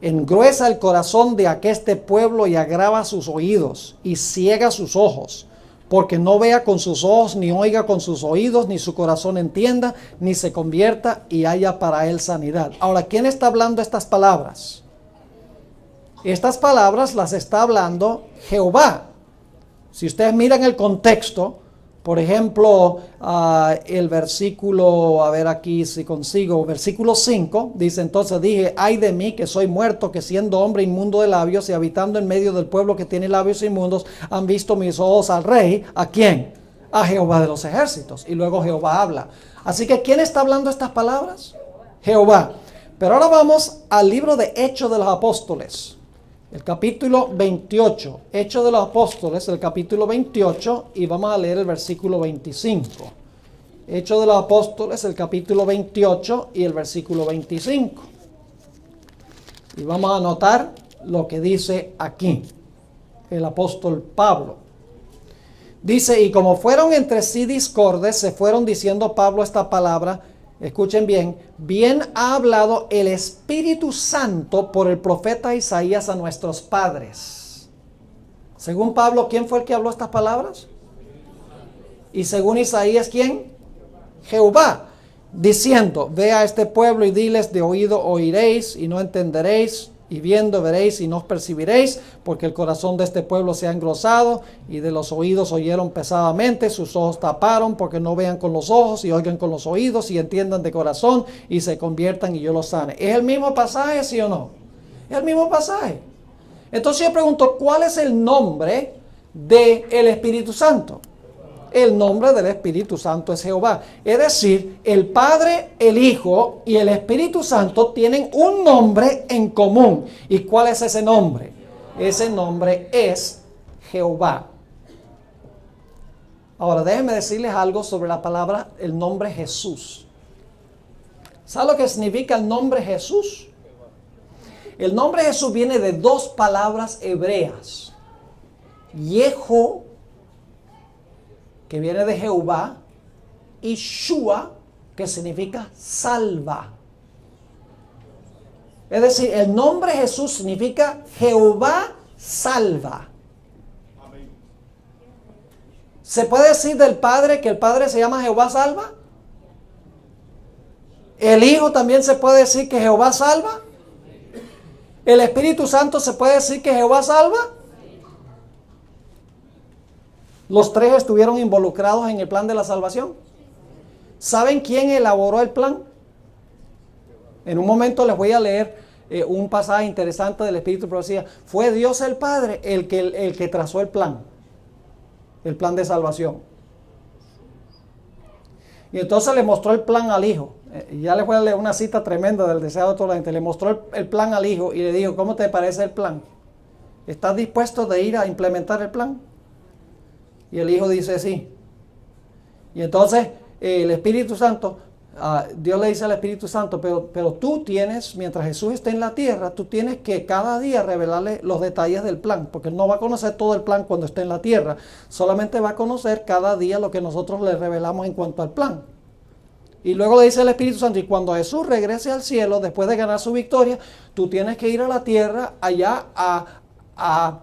Engruesa el corazón de aqueste pueblo y agrava sus oídos y ciega sus ojos, porque no vea con sus ojos, ni oiga con sus oídos, ni su corazón entienda, ni se convierta y haya para él sanidad. Ahora, ¿quién está hablando estas palabras? Estas palabras las está hablando Jehová. Si ustedes miran el contexto, por ejemplo, el versículo, a ver aquí si consigo, versículo 5, dice, entonces dije, ay de mí que soy muerto, que siendo hombre inmundo de labios y habitando en medio del pueblo que tiene labios inmundos, han visto mis ojos al rey. ¿A quién? A Jehová de los ejércitos. Y luego Jehová habla. Así que, ¿quién está hablando estas palabras? Jehová. Pero ahora vamos al libro de Hechos de los Apóstoles. El capítulo 28, Hechos de los Apóstoles, el capítulo 28, y vamos a leer el versículo 25. Hechos de los Apóstoles, el capítulo 28 y el versículo 25. Y vamos a anotar lo que dice aquí el apóstol Pablo. Dice, y como fueron entre sí discordes, se fueron diciendo Pablo esta palabra. Escuchen bien, bien ha hablado el Espíritu Santo por el profeta Isaías a nuestros padres. Según Pablo, ¿quién fue el que habló estas palabras? Y según Isaías, ¿quién? Jehová, diciendo, ve a este pueblo y diles, de oído oiréis y no entenderéis, y viendo veréis y no os percibiréis, porque el corazón de este pueblo se ha engrosado, y de los oídos oyeron pesadamente, sus ojos taparon, porque no vean con los ojos, y oigan con los oídos, y entiendan de corazón, y se conviertan, y yo los sane. ¿Es el mismo pasaje, sí o no? Es el mismo pasaje. Entonces yo pregunto, ¿cuál es el nombre del Espíritu Santo? El nombre del Espíritu Santo es Jehová. Es decir, el Padre, el Hijo y el Espíritu Santo tienen un nombre en común. ¿Y cuál es ese nombre? Ese nombre es Jehová. Ahora, déjenme decirles algo sobre la palabra, el nombre Jesús. ¿Sabe lo que significa el nombre Jesús? El nombre Jesús viene de dos palabras hebreas. Yeho, que viene de Jehová, y Shua, que significa salva. Es decir, el nombre Jesús significa Jehová salva. Amén. ¿Se puede decir del Padre que el Padre se llama Jehová salva? ¿El Hijo también se puede decir que Jehová salva? ¿El Espíritu Santo se puede decir que Jehová salva? ¿Los tres estuvieron involucrados en el plan de la salvación? ¿Saben quién elaboró el plan? En un momento les voy a leer un pasaje interesante del Espíritu de Profecía. Fue Dios el Padre el que trazó el plan de salvación. Y entonces le mostró el plan al Hijo. Ya les voy a leer una cita tremenda del Deseado de toda la gente. Le mostró el plan al Hijo y le dijo, ¿cómo te parece el plan? ¿Estás dispuesto de ir a implementar el plan? Y el Hijo dice sí. Y entonces el Espíritu Santo, Dios le dice al Espíritu Santo, pero tú tienes, mientras Jesús esté en la tierra, tú tienes que cada día revelarle los detalles del plan, porque Él no va a conocer todo el plan cuando esté en la tierra, solamente va a conocer cada día lo que nosotros le revelamos en cuanto al plan. Y luego le dice el Espíritu Santo, y cuando Jesús regrese al cielo, después de ganar su victoria, tú tienes que ir a la tierra allá a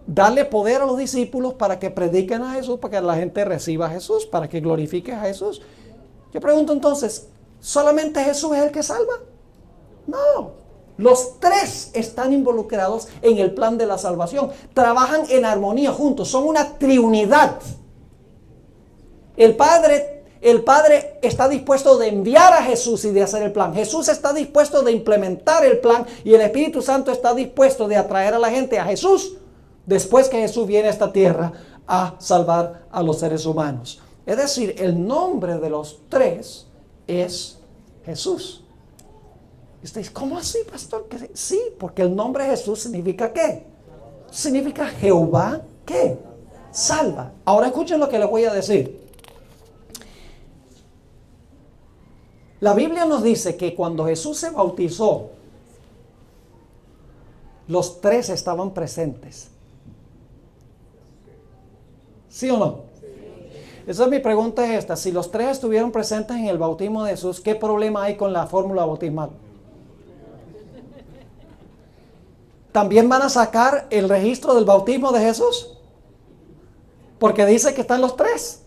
darle poder a los discípulos para que prediquen a Jesús, para que la gente reciba a Jesús, para que glorifique a Jesús. Yo pregunto entonces, ¿solamente Jesús es el que salva? No, los tres están involucrados en el plan de la salvación. Trabajan en armonía juntos, son una triunidad. El Padre está dispuesto de enviar a Jesús y de hacer el plan. Jesús está dispuesto de implementar el plan y el Espíritu Santo está dispuesto de atraer a la gente a Jesús después que Jesús viene a esta tierra a salvar a los seres humanos. Es decir, el nombre de los tres es Jesús. Y usted dice, ¿cómo así, pastor? Sí, porque el nombre Jesús significa ¿qué? Significa Jehová, ¿qué? Salva. Ahora escuchen lo que les voy a decir. La Biblia nos dice que cuando Jesús se bautizó, los tres estaban presentes. ¿Sí o no? Esa es mi pregunta, es esta. Si los tres estuvieron presentes en el bautismo de Jesús, ¿qué problema hay con la fórmula bautismal? ¿También van a sacar el registro del bautismo de Jesús? Porque dice que están los tres.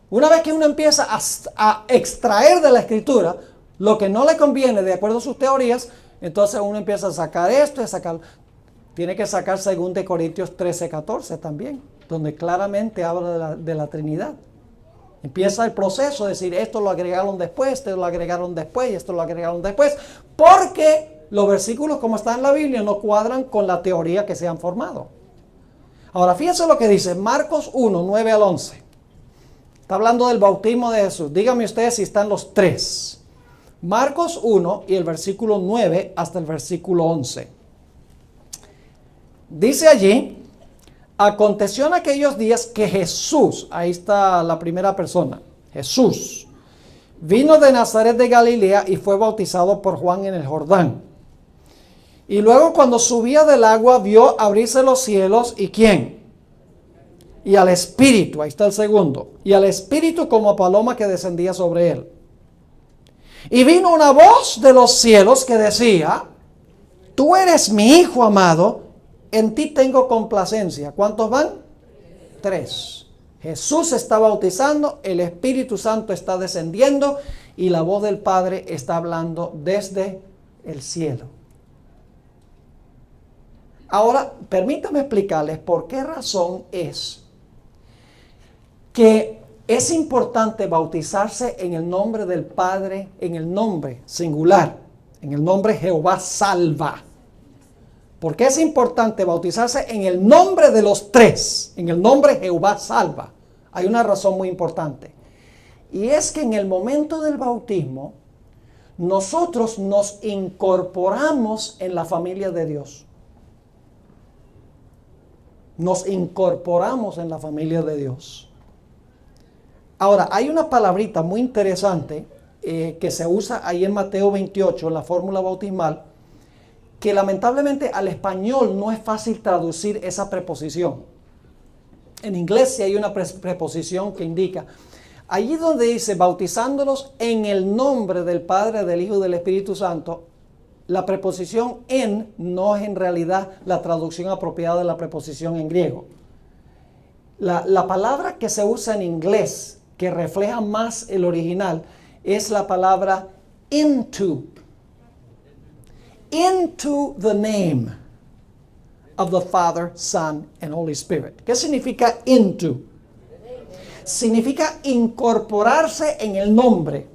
Una vez que uno empieza a extraer de la Escritura lo que no le conviene de acuerdo a sus teorías, entonces uno empieza a sacar esto y a sacar. Tiene que sacar 2 Corintios 13:14 también, donde claramente habla de la Trinidad. Empieza el proceso de decir, esto lo agregaron después, esto lo agregaron después y esto lo agregaron después, porque los versículos como están en la Biblia no cuadran con la teoría que se han formado. Ahora fíjense lo que dice Marcos 1, 9 al 11. Está hablando del bautismo de Jesús. Díganme ustedes si están los tres. Marcos 1 y el versículo 9 hasta el versículo 11. Dice allí, aconteció en aquellos días que Jesús, ahí está la primera persona, Jesús, vino de Nazaret de Galilea y fue bautizado por Juan en el Jordán. Y luego cuando subía del agua vio abrirse los cielos, ¿y quién? Y al Espíritu, ahí está el segundo, y al Espíritu como paloma que descendía sobre él. Y vino una voz de los cielos que decía, tú eres mi Hijo amado, en ti tengo complacencia. ¿Cuántos van? 3. Jesús está bautizando, el Espíritu Santo está descendiendo y la voz del Padre está hablando desde el cielo. Ahora, permítame explicarles por qué razón es que es importante bautizarse en el nombre del Padre, en el nombre singular, en el nombre Jehová salva. ¿Por qué es importante bautizarse en el nombre de los tres? En el nombre Jehová salva. Hay una razón muy importante. Y es que en el momento del bautismo, nosotros nos incorporamos en la familia de Dios. Nos incorporamos en la familia de Dios. Ahora, hay una palabrita muy interesante que se usa ahí en Mateo 28, en la fórmula bautismal, que lamentablemente al español no es fácil traducir esa preposición. En inglés sí hay una preposición que indica, allí donde dice bautizándolos en el nombre del Padre, del Hijo y del Espíritu Santo, la preposición en no es en realidad la traducción apropiada de la preposición en griego. La palabra que se usa en inglés, que refleja más el original, es la palabra into. Into the name of the Father, Son, and Holy Spirit. ¿Qué significa into? significa incorporarse en el nombre.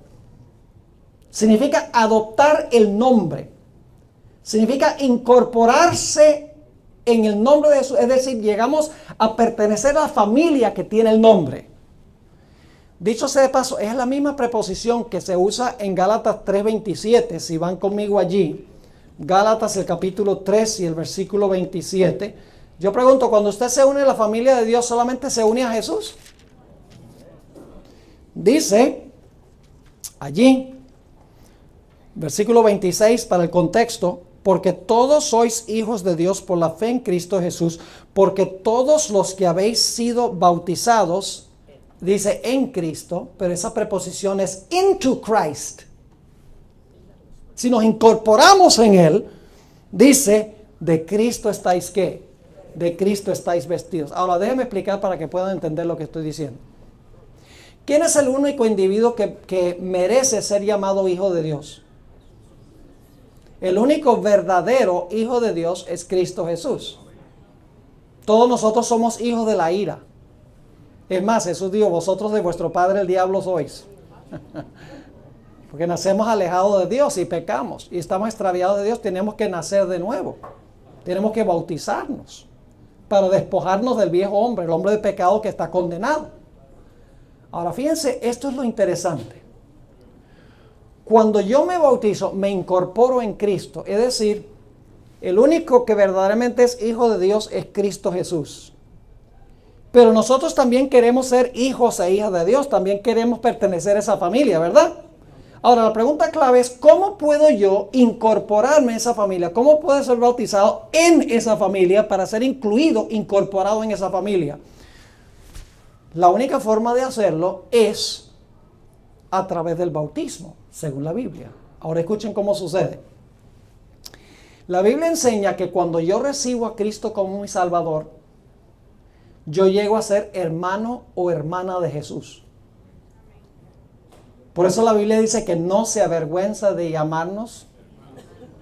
Significa adoptar el nombre. Significa incorporarse en el nombre de Jesús. Es decir, llegamos a pertenecer a la familia que tiene el nombre. Dicho sea de paso, es la misma preposición que se usa en Gálatas 3:27. Si van conmigo allí, Gálatas el capítulo 3 y el versículo 27. Yo pregunto, cuando usted se une a la familia de Dios, ¿solamente se une a Jesús? Dice allí, versículo 26 para el contexto, porque todos sois hijos de Dios por la fe en Cristo Jesús, porque todos los que habéis sido bautizados, dice en Cristo, pero esa preposición es into Christ. Si nos incorporamos en Él, dice, de Cristo estáis ¿qué? De Cristo estáis vestidos. Ahora déjenme explicar para que puedan entender lo que estoy diciendo. ¿Quién es el único individuo que merece ser llamado hijo de Dios? El único verdadero hijo de Dios es Cristo Jesús. Todos nosotros somos hijos de la ira. Es más, Jesús dijo, vosotros de vuestro padre el diablo sois. Porque nacemos alejados de Dios y pecamos. Y estamos extraviados de Dios, tenemos que nacer de nuevo. Tenemos que bautizarnos para despojarnos del viejo hombre, el hombre de pecado que está condenado. Ahora fíjense, esto es lo interesante. Cuando yo me bautizo, me incorporo en Cristo. Es decir, el único que verdaderamente es hijo de Dios es Cristo Jesús. Pero nosotros también queremos ser hijos e hijas de Dios. También queremos pertenecer a esa familia, ¿verdad? Ahora, la pregunta clave es, ¿cómo puedo yo incorporarme a esa familia? ¿Cómo puedo ser bautizado en esa familia para ser incluido, incorporado en esa familia? La única forma de hacerlo es a través del bautismo, según la Biblia. Ahora escuchen cómo sucede. La Biblia enseña que cuando yo recibo a Cristo como mi Salvador, yo llego a ser hermano o hermana de Jesús. Por eso la Biblia dice que no se avergüenza de llamarnos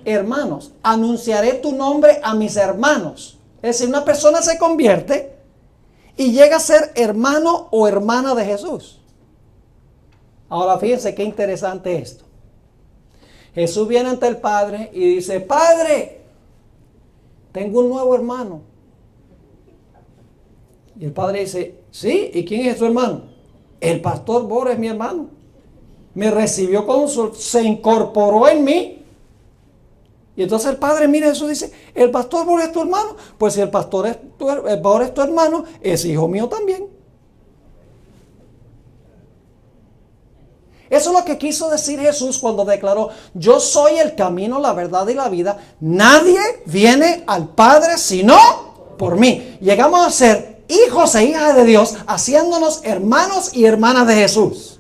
hermanos. Anunciaré tu nombre a mis hermanos. Es decir, una persona se convierte y llega a ser hermano o hermana de Jesús. Ahora fíjense qué interesante esto. Jesús viene ante el Padre y dice, Padre, tengo un nuevo hermano. Y el Padre dice, sí, ¿y quién es tu hermano? El pastor Boris es mi hermano. Me recibió con se incorporó en mí. Y entonces el Padre mira Jesús y dice, el pastor Boris es tu hermano. Pues si el pastor Boris es tu hermano, es hijo mío también. Eso es lo que quiso decir Jesús cuando declaró, yo soy el camino, la verdad y la vida. Nadie viene al Padre sino por mí. Llegamos a ser hijos e hijas de Dios, haciéndonos hermanos y hermanas de Jesús.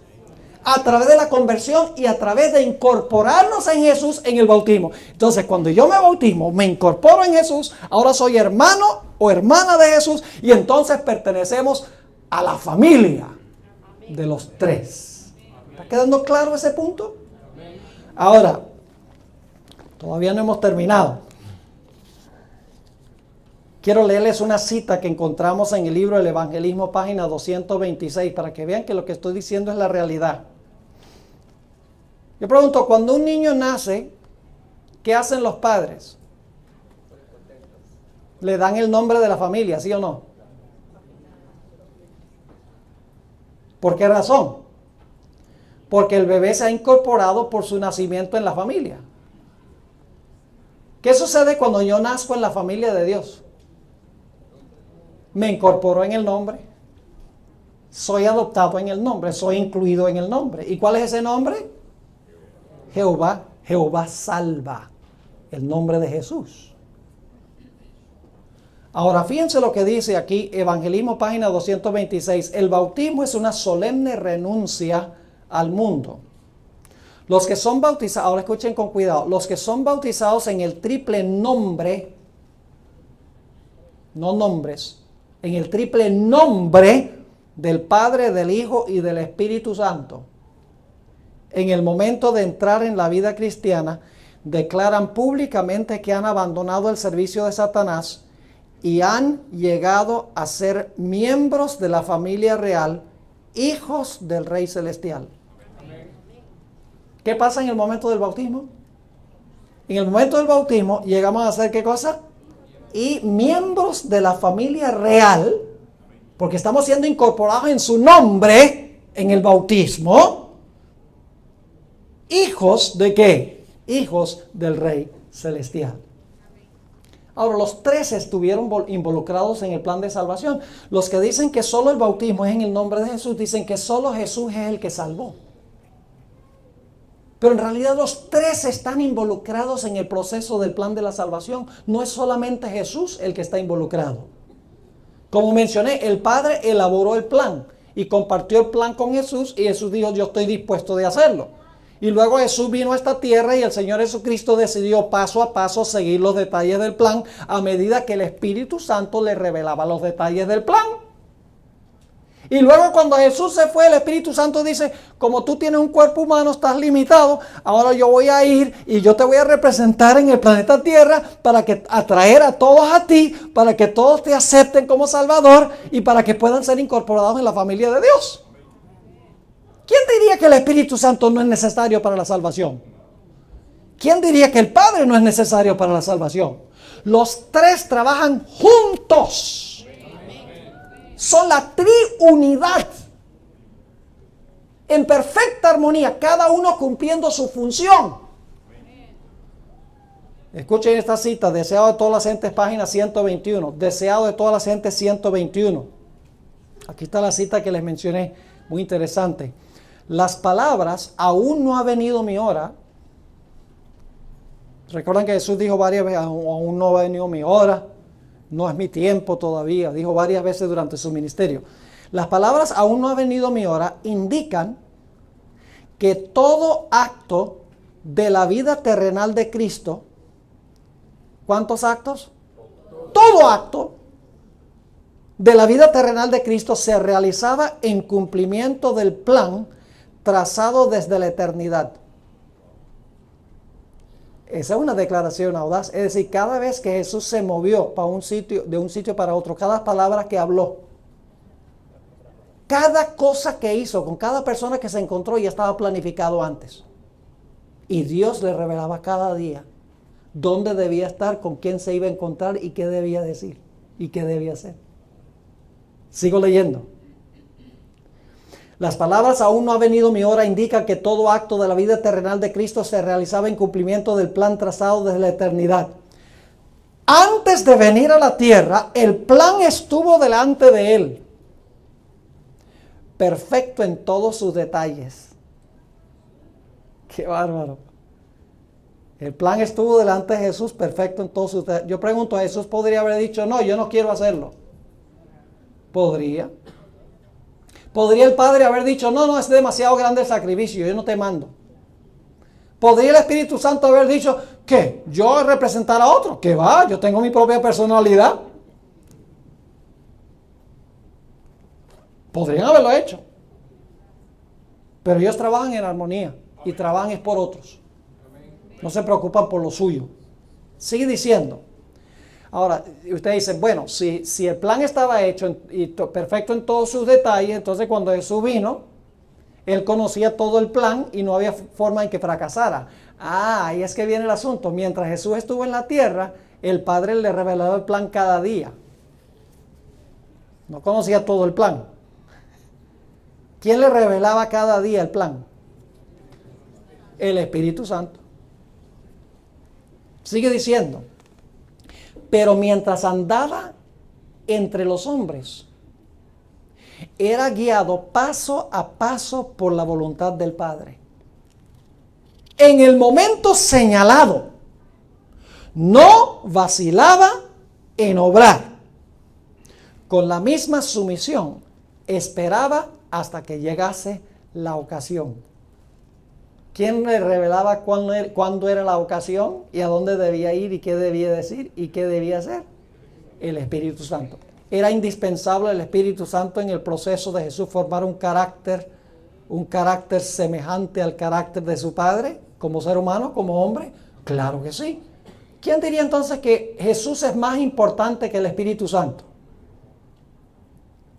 A través de la conversión y a través de incorporarnos en Jesús en el bautismo. Entonces, cuando yo me bautismo, me incorporo en Jesús, ahora soy hermano o hermana de Jesús y entonces pertenecemos a la familia de los tres. ¿Está quedando claro ese punto? Ahora, todavía no hemos terminado. Quiero leerles una cita que encontramos en el libro del Evangelismo, página 226, para que vean que lo que estoy diciendo es la realidad. Yo pregunto, cuando un niño nace, ¿qué hacen los padres? Le dan el nombre de la familia, ¿sí o no? ¿Por qué razón? Porque el bebé se ha incorporado por su nacimiento en la familia. ¿Qué sucede cuando yo nazco en la familia de Dios? Me incorporo en el nombre. Soy adoptado en el nombre. Soy incluido en el nombre. ¿Y cuál es ese nombre? Jehová. Jehová salva. El nombre de Jesús. Ahora fíjense lo que dice aquí, Evangelismo, página 226. El bautismo es una solemne renuncia al mundo. Los que son bautizados, ahora escuchen con cuidado, los que son bautizados en el triple nombre, no nombres, en el triple nombre del Padre, del Hijo y del Espíritu Santo, en el momento de entrar en la vida cristiana, declaran públicamente que han abandonado el servicio de Satanás y han llegado a ser miembros de la familia real hijos del Rey Celestial. ¿Qué pasa en el momento del bautismo? En el momento del bautismo llegamos a ser ¿qué cosa? Y miembros de la familia real, porque estamos siendo incorporados en su nombre en el bautismo. ¿Hijos de qué? Hijos del Rey Celestial. Ahora, los tres estuvieron involucrados en el plan de salvación. Los que dicen que solo el bautismo es en el nombre de Jesús, dicen que solo Jesús es el que salvó. Pero en realidad los tres están involucrados en el proceso del plan de la salvación. No es solamente Jesús el que está involucrado. Como mencioné, el Padre elaboró el plan y compartió el plan con Jesús, y Jesús dijo, yo estoy dispuesto de hacerlo. Y luego Jesús vino a esta tierra y el Señor Jesucristo decidió paso a paso seguir los detalles del plan a medida que el Espíritu Santo le revelaba los detalles del plan. Y luego cuando Jesús se fue, el Espíritu Santo dice, como tú tienes un cuerpo humano, estás limitado, ahora yo voy a ir y yo te voy a representar en el planeta Tierra para que atraer a todos a ti, para que todos te acepten como Salvador y para que puedan ser incorporados en la familia de Dios. ¿Quién diría que el Espíritu Santo no es necesario para la salvación? ¿Quién diría que el Padre no es necesario para la salvación? Los tres trabajan juntos. Son la triunidad, en perfecta armonía, cada uno cumpliendo su función. Escuchen esta cita, deseado de todas las gentes, página 121, deseado de todas las gentes, 121. Aquí está la cita que les mencioné, muy interesante. Las palabras, aún no ha venido mi hora. Recuerdan que Jesús dijo varias veces, aún no ha venido mi hora. No es mi tiempo todavía, dijo varias veces durante su ministerio. Las palabras aún no ha venido mi hora indican que todo acto de la vida terrenal de Cristo, ¿cuántos actos? Todo acto de la vida terrenal de Cristo se realizaba en cumplimiento del plan trazado desde la eternidad. Esa es una declaración audaz. Es decir, cada vez que Jesús se movió para un sitio, de un sitio para otro, cada palabra que habló, cada cosa que hizo con cada persona que se encontró ya estaba planificado antes. Y Dios le revelaba cada día dónde debía estar, con quién se iba a encontrar y qué debía decir y qué debía hacer. Sigo leyendo. Las palabras aún no ha venido mi hora indican que todo acto de la vida terrenal de Cristo se realizaba en cumplimiento del plan trazado desde la eternidad. Antes de venir a la tierra, el plan estuvo delante de él, perfecto en todos sus detalles. ¡Qué bárbaro! El plan estuvo delante de Jesús, perfecto en todos sus detalles. Yo pregunto, ¿Jesús podría haber dicho, no, yo no quiero hacerlo? Podría. ¿Podría el Padre haber dicho, no, es demasiado grande el sacrificio, yo no te mando? ¿Podría el Espíritu Santo haber dicho, ¿qué? ¿Yo representar a otro? ¿Qué va? Yo tengo mi propia personalidad. Podrían haberlo hecho. Pero ellos trabajan en armonía y trabajan es por otros. No se preocupan por lo suyo. Sigue diciendo. Ahora, usted dice, bueno, si el plan estaba hecho y perfecto en todos sus detalles, entonces cuando Jesús vino, Él conocía todo el plan y no había forma en que fracasara. Ahí es que viene el asunto. Mientras Jesús estuvo en la tierra, el Padre le revelaba el plan cada día. No conocía todo el plan. ¿Quién le revelaba cada día el plan? El Espíritu Santo. Sigue diciendo. Pero mientras andaba entre los hombres, era guiado paso a paso por la voluntad del Padre. En el momento señalado, no vacilaba en obrar. Con la misma sumisión, esperaba hasta que llegase la ocasión. ¿Quién le revelaba cuándo era la ocasión y a dónde debía ir y qué debía decir y qué debía hacer? El Espíritu Santo. Era indispensable el Espíritu Santo en el proceso de Jesús formar un carácter semejante al carácter de su Padre, como ser humano, como hombre. Claro que sí. ¿Quién diría entonces que Jesús es más importante que el Espíritu Santo?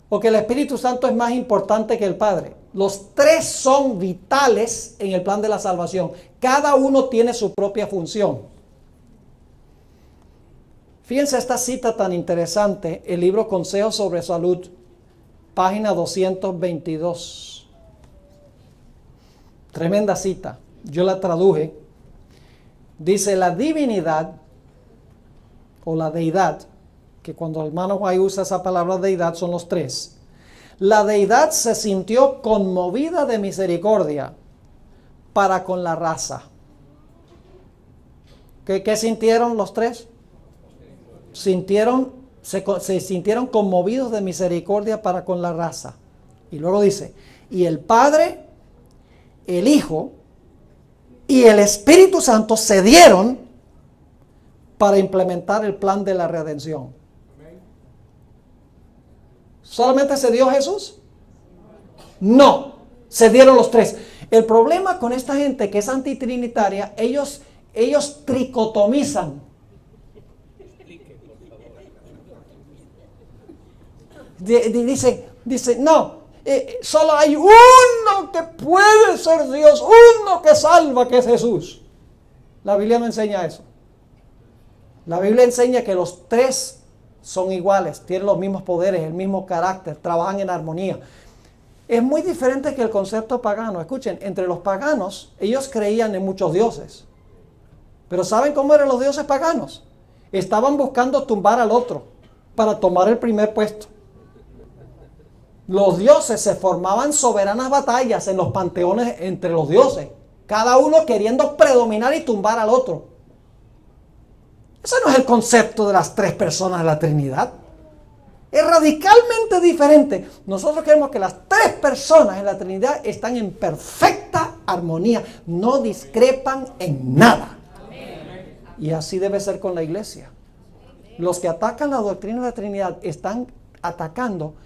o que el Espíritu Santo es más importante que el Padre. Los tres son vitales en el plan de la salvación. Cada uno tiene su propia función. Fíjense esta cita tan interesante, el libro Consejos sobre Salud, página 222. Tremenda cita. Yo la traduje. Dice, la divinidad o la deidad, que cuando el hermano White usa esa palabra deidad son los tres. La deidad se sintió conmovida de misericordia para con la raza. ¿Qué sintieron los tres? Se sintieron conmovidos de misericordia para con la raza. Y luego dice, y el Padre, el Hijo y el Espíritu Santo se dieron para implementar el plan de la redención. ¿Solamente se dio Jesús? No, se dieron los tres. El problema con esta gente que es antitrinitaria, ellos tricotomizan. Dice, no, solo hay uno que puede ser Dios, uno que salva, que es Jesús. La Biblia no enseña eso. La Biblia enseña que los tres son iguales, tienen los mismos poderes, el mismo carácter, trabajan en armonía. Es muy diferente que el concepto pagano. Escuchen, entre los paganos, ellos creían en muchos dioses. Pero ¿saben cómo eran los dioses paganos? Estaban buscando tumbar al otro para tomar el primer puesto. Los dioses se formaban soberanas batallas en los panteones entre los dioses, cada uno queriendo predominar y tumbar al otro. Ese no es el concepto de las tres personas de la Trinidad. Es radicalmente diferente. Nosotros creemos que las tres personas en la Trinidad están en perfecta armonía, no discrepan en nada. Y así debe ser con la iglesia. Los que atacan la doctrina de la Trinidad están atacando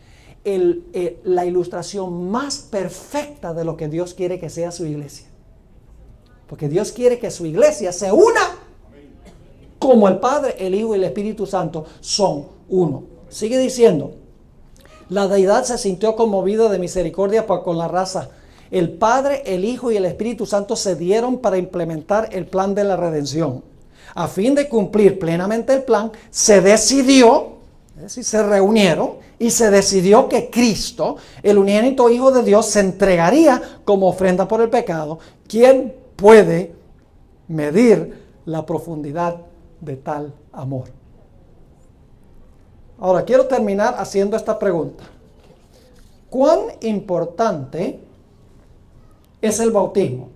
la ilustración más perfecta de lo que Dios quiere que sea su iglesia. Porque Dios quiere que su iglesia se una como el Padre, el Hijo y el Espíritu Santo son uno. Sigue diciendo, la deidad se sintió conmovida de misericordia para con la raza. El Padre, el Hijo y el Espíritu Santo se dieron para implementar el plan de la redención. A fin de cumplir plenamente el plan, se decidió, es decir, se reunieron y se decidió que Cristo, el unigénito Hijo de Dios, se entregaría como ofrenda por el pecado. ¿Quién puede medir la profundidad de tal amor? Ahora quiero terminar haciendo esta pregunta. ¿Cuán importante es el bautismo?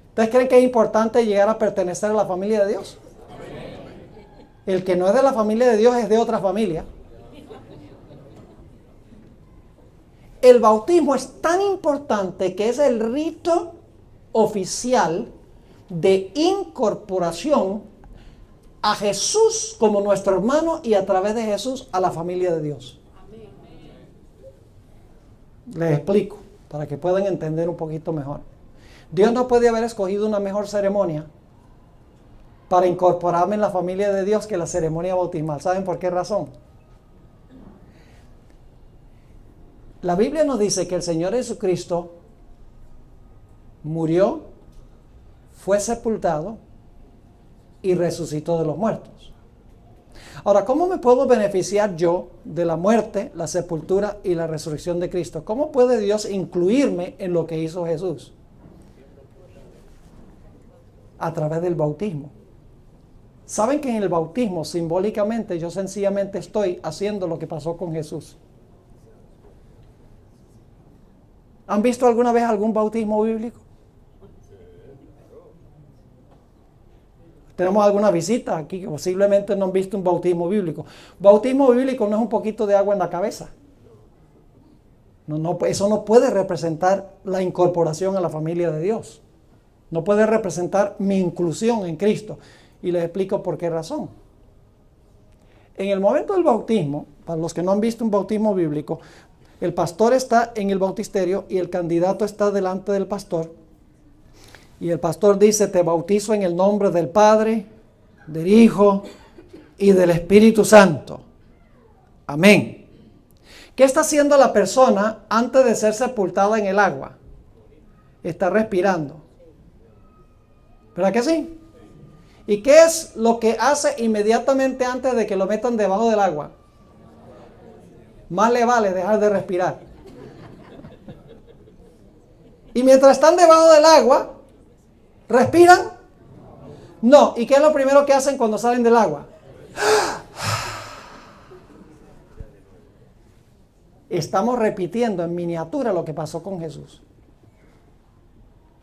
¿Ustedes creen que es importante llegar a pertenecer a la familia de Dios? El que no es de la familia de Dios es de otra familia. El bautismo es tan importante que es el rito oficial de incorporación a Jesús como nuestro hermano y a través de Jesús a la familia de Dios. Les explico para que puedan entender un poquito mejor. Dios no puede haber escogido una mejor ceremonia para incorporarme en la familia de Dios que la ceremonia bautismal. ¿Saben por qué razón? La Biblia nos dice que el Señor Jesucristo murió, fue sepultado y resucitó de los muertos. Ahora, ¿cómo me puedo beneficiar yo de la muerte, la sepultura y la resurrección de Cristo? ¿Cómo puede Dios incluirme en lo que hizo Jesús? A través del bautismo. ¿Saben que en el bautismo simbólicamente yo sencillamente estoy haciendo lo que pasó con Jesús? ¿Han visto alguna vez algún bautismo bíblico? Tenemos alguna visita aquí que posiblemente no han visto un bautismo bíblico. Bautismo bíblico no es un poquito de agua en la cabeza. No, eso no puede representar la incorporación a la familia de Dios. No puede representar mi inclusión en Cristo. Y les explico por qué razón. En el momento del bautismo, para los que no han visto un bautismo bíblico, el pastor está en el bautisterio y el candidato está delante del pastor. Y el pastor dice, te bautizo en el nombre del Padre, del Hijo y del Espíritu Santo. Amén. ¿Qué está haciendo la persona antes de ser sepultada en el agua? Está respirando. ¿Verdad que sí? ¿Y qué es lo que hace inmediatamente antes de que lo metan debajo del agua? Más le vale dejar de respirar. Y mientras están debajo del agua, ¿respiran? No. ¿Y qué es lo primero que hacen cuando salen del agua? Estamos repitiendo en miniatura lo que pasó con Jesús.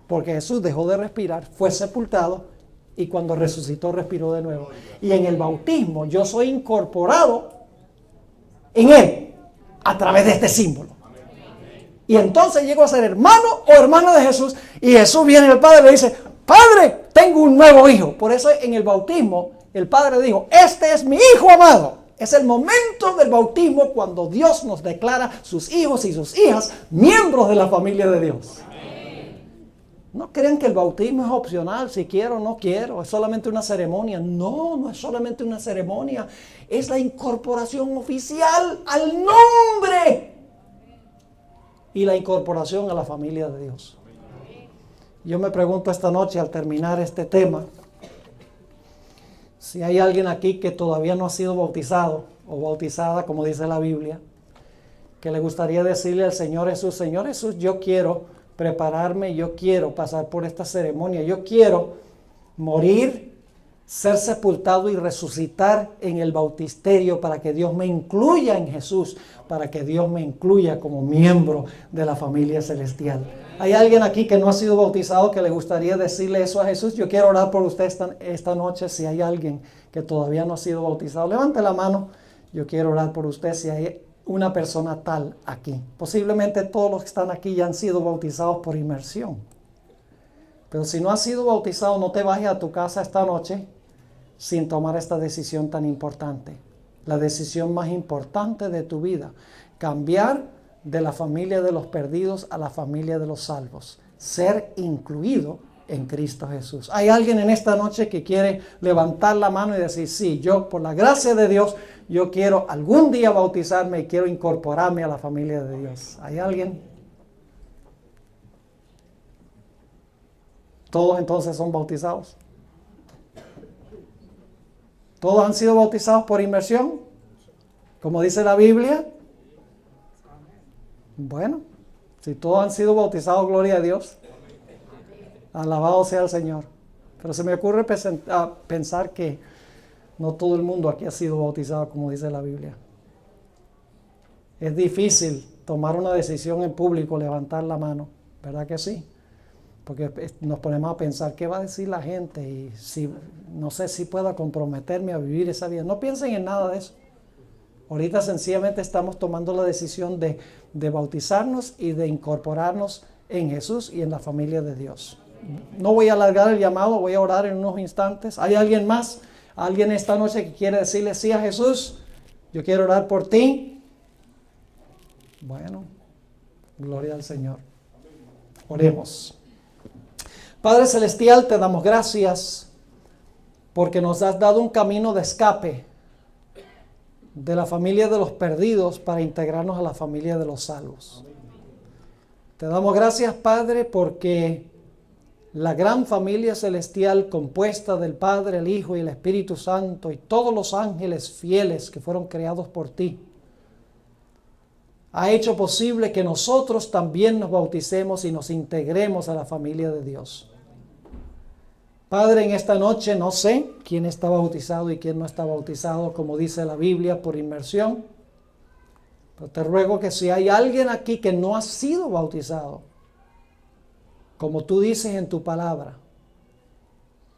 Porque Jesús dejó de respirar, fue sepultado y cuando resucitó respiró de nuevo. Y en el bautismo yo soy incorporado en Él a través de este símbolo. Y entonces llego a ser hermano o hermana de Jesús y Jesús viene al Padre y le dice: Padre, tengo un nuevo hijo. Por eso en el bautismo el Padre dijo: este es mi hijo amado. Es el momento del bautismo cuando Dios nos declara sus hijos y sus hijas miembros de la familia de Dios. No crean que el bautismo es opcional, si quiero o no quiero, es solamente una ceremonia. No, no es solamente una ceremonia, es la incorporación oficial al nombre y la incorporación a la familia de Dios. Yo me pregunto esta noche al terminar este tema, si hay alguien aquí que todavía no ha sido bautizado o bautizada, como dice la Biblia, que le gustaría decirle al Señor Jesús: Señor Jesús, yo quiero prepararme, yo quiero pasar por esta ceremonia, yo quiero morir, ser sepultado y resucitar en el bautisterio para que Dios me incluya en Jesús, para que Dios me incluya como miembro de la familia celestial. ¿Hay alguien aquí que no ha sido bautizado que le gustaría decirle eso a Jesús? Yo quiero orar por usted esta noche. Si hay alguien que todavía no ha sido bautizado, levante la mano. Yo quiero orar por usted si hay una persona tal aquí. Posiblemente todos los que están aquí ya han sido bautizados por inmersión. Pero si no has sido bautizado, no te bajes a tu casa esta noche sin tomar esta decisión tan importante. La decisión más importante de tu vida. Cambiar de la familia de los perdidos a la familia de los salvos. Ser incluido en Cristo Jesús. ¿Hay alguien en esta noche que quiere levantar la mano y decir: sí, yo por la gracia de Dios, yo quiero algún día bautizarme y quiero incorporarme a la familia de Dios? ¿Hay alguien? ¿Todos entonces son bautizados? ¿Todos han sido bautizados por inmersión? Como dice la Biblia. Bueno, si todos han sido bautizados, gloria a Dios. Alabado sea el Señor. Pero se me ocurre pensar que no todo el mundo aquí ha sido bautizado, como dice la Biblia. Es difícil tomar una decisión en público, levantar la mano, ¿verdad que sí? Porque nos ponemos a pensar qué va a decir la gente y si no sé si pueda comprometerme a vivir esa vida. No piensen en nada de eso. Ahorita sencillamente estamos tomando la decisión de bautizarnos y de incorporarnos en Jesús y en la familia de Dios. No voy a alargar el llamado, voy a orar en unos instantes. ¿Hay alguien más? ¿Alguien esta noche que quiere decirle sí a Jesús? Yo quiero orar por ti. Bueno, gloria al Señor. Oremos. Padre Celestial, te damos gracias porque nos has dado un camino de escape de la familia de los perdidos para integrarnos a la familia de los salvos. Te damos gracias, Padre, porque la gran familia celestial compuesta del Padre, el Hijo y el Espíritu Santo y todos los ángeles fieles que fueron creados por ti, ha hecho posible que nosotros también nos bauticemos y nos integremos a la familia de Dios. Padre, en esta noche no sé quién está bautizado y quién no está bautizado, como dice la Biblia, por inmersión. Pero te ruego que si hay alguien aquí que no ha sido bautizado, como tú dices en tu palabra,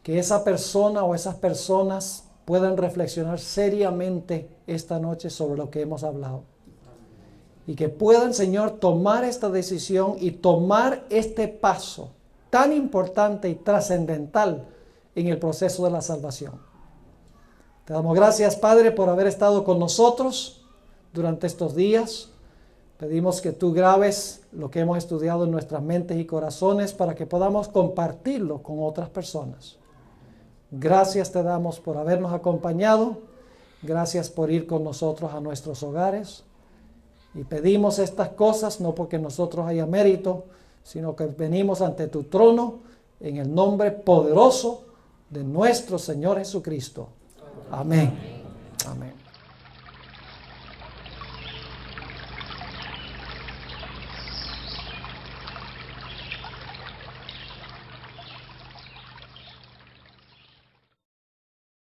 que esa persona o esas personas puedan reflexionar seriamente esta noche sobre lo que hemos hablado. Y que puedan, Señor, tomar esta decisión y tomar este paso tan importante y trascendental en el proceso de la salvación. Te damos gracias, Padre, por haber estado con nosotros durante estos días. Pedimos que tú grabes lo que hemos estudiado en nuestras mentes y corazones para que podamos compartirlo con otras personas. Gracias te damos por habernos acompañado. Gracias por ir con nosotros a nuestros hogares. Y pedimos estas cosas no porque nosotros haya mérito, sino que venimos ante tu trono en el nombre poderoso de nuestro Señor Jesucristo. Amén.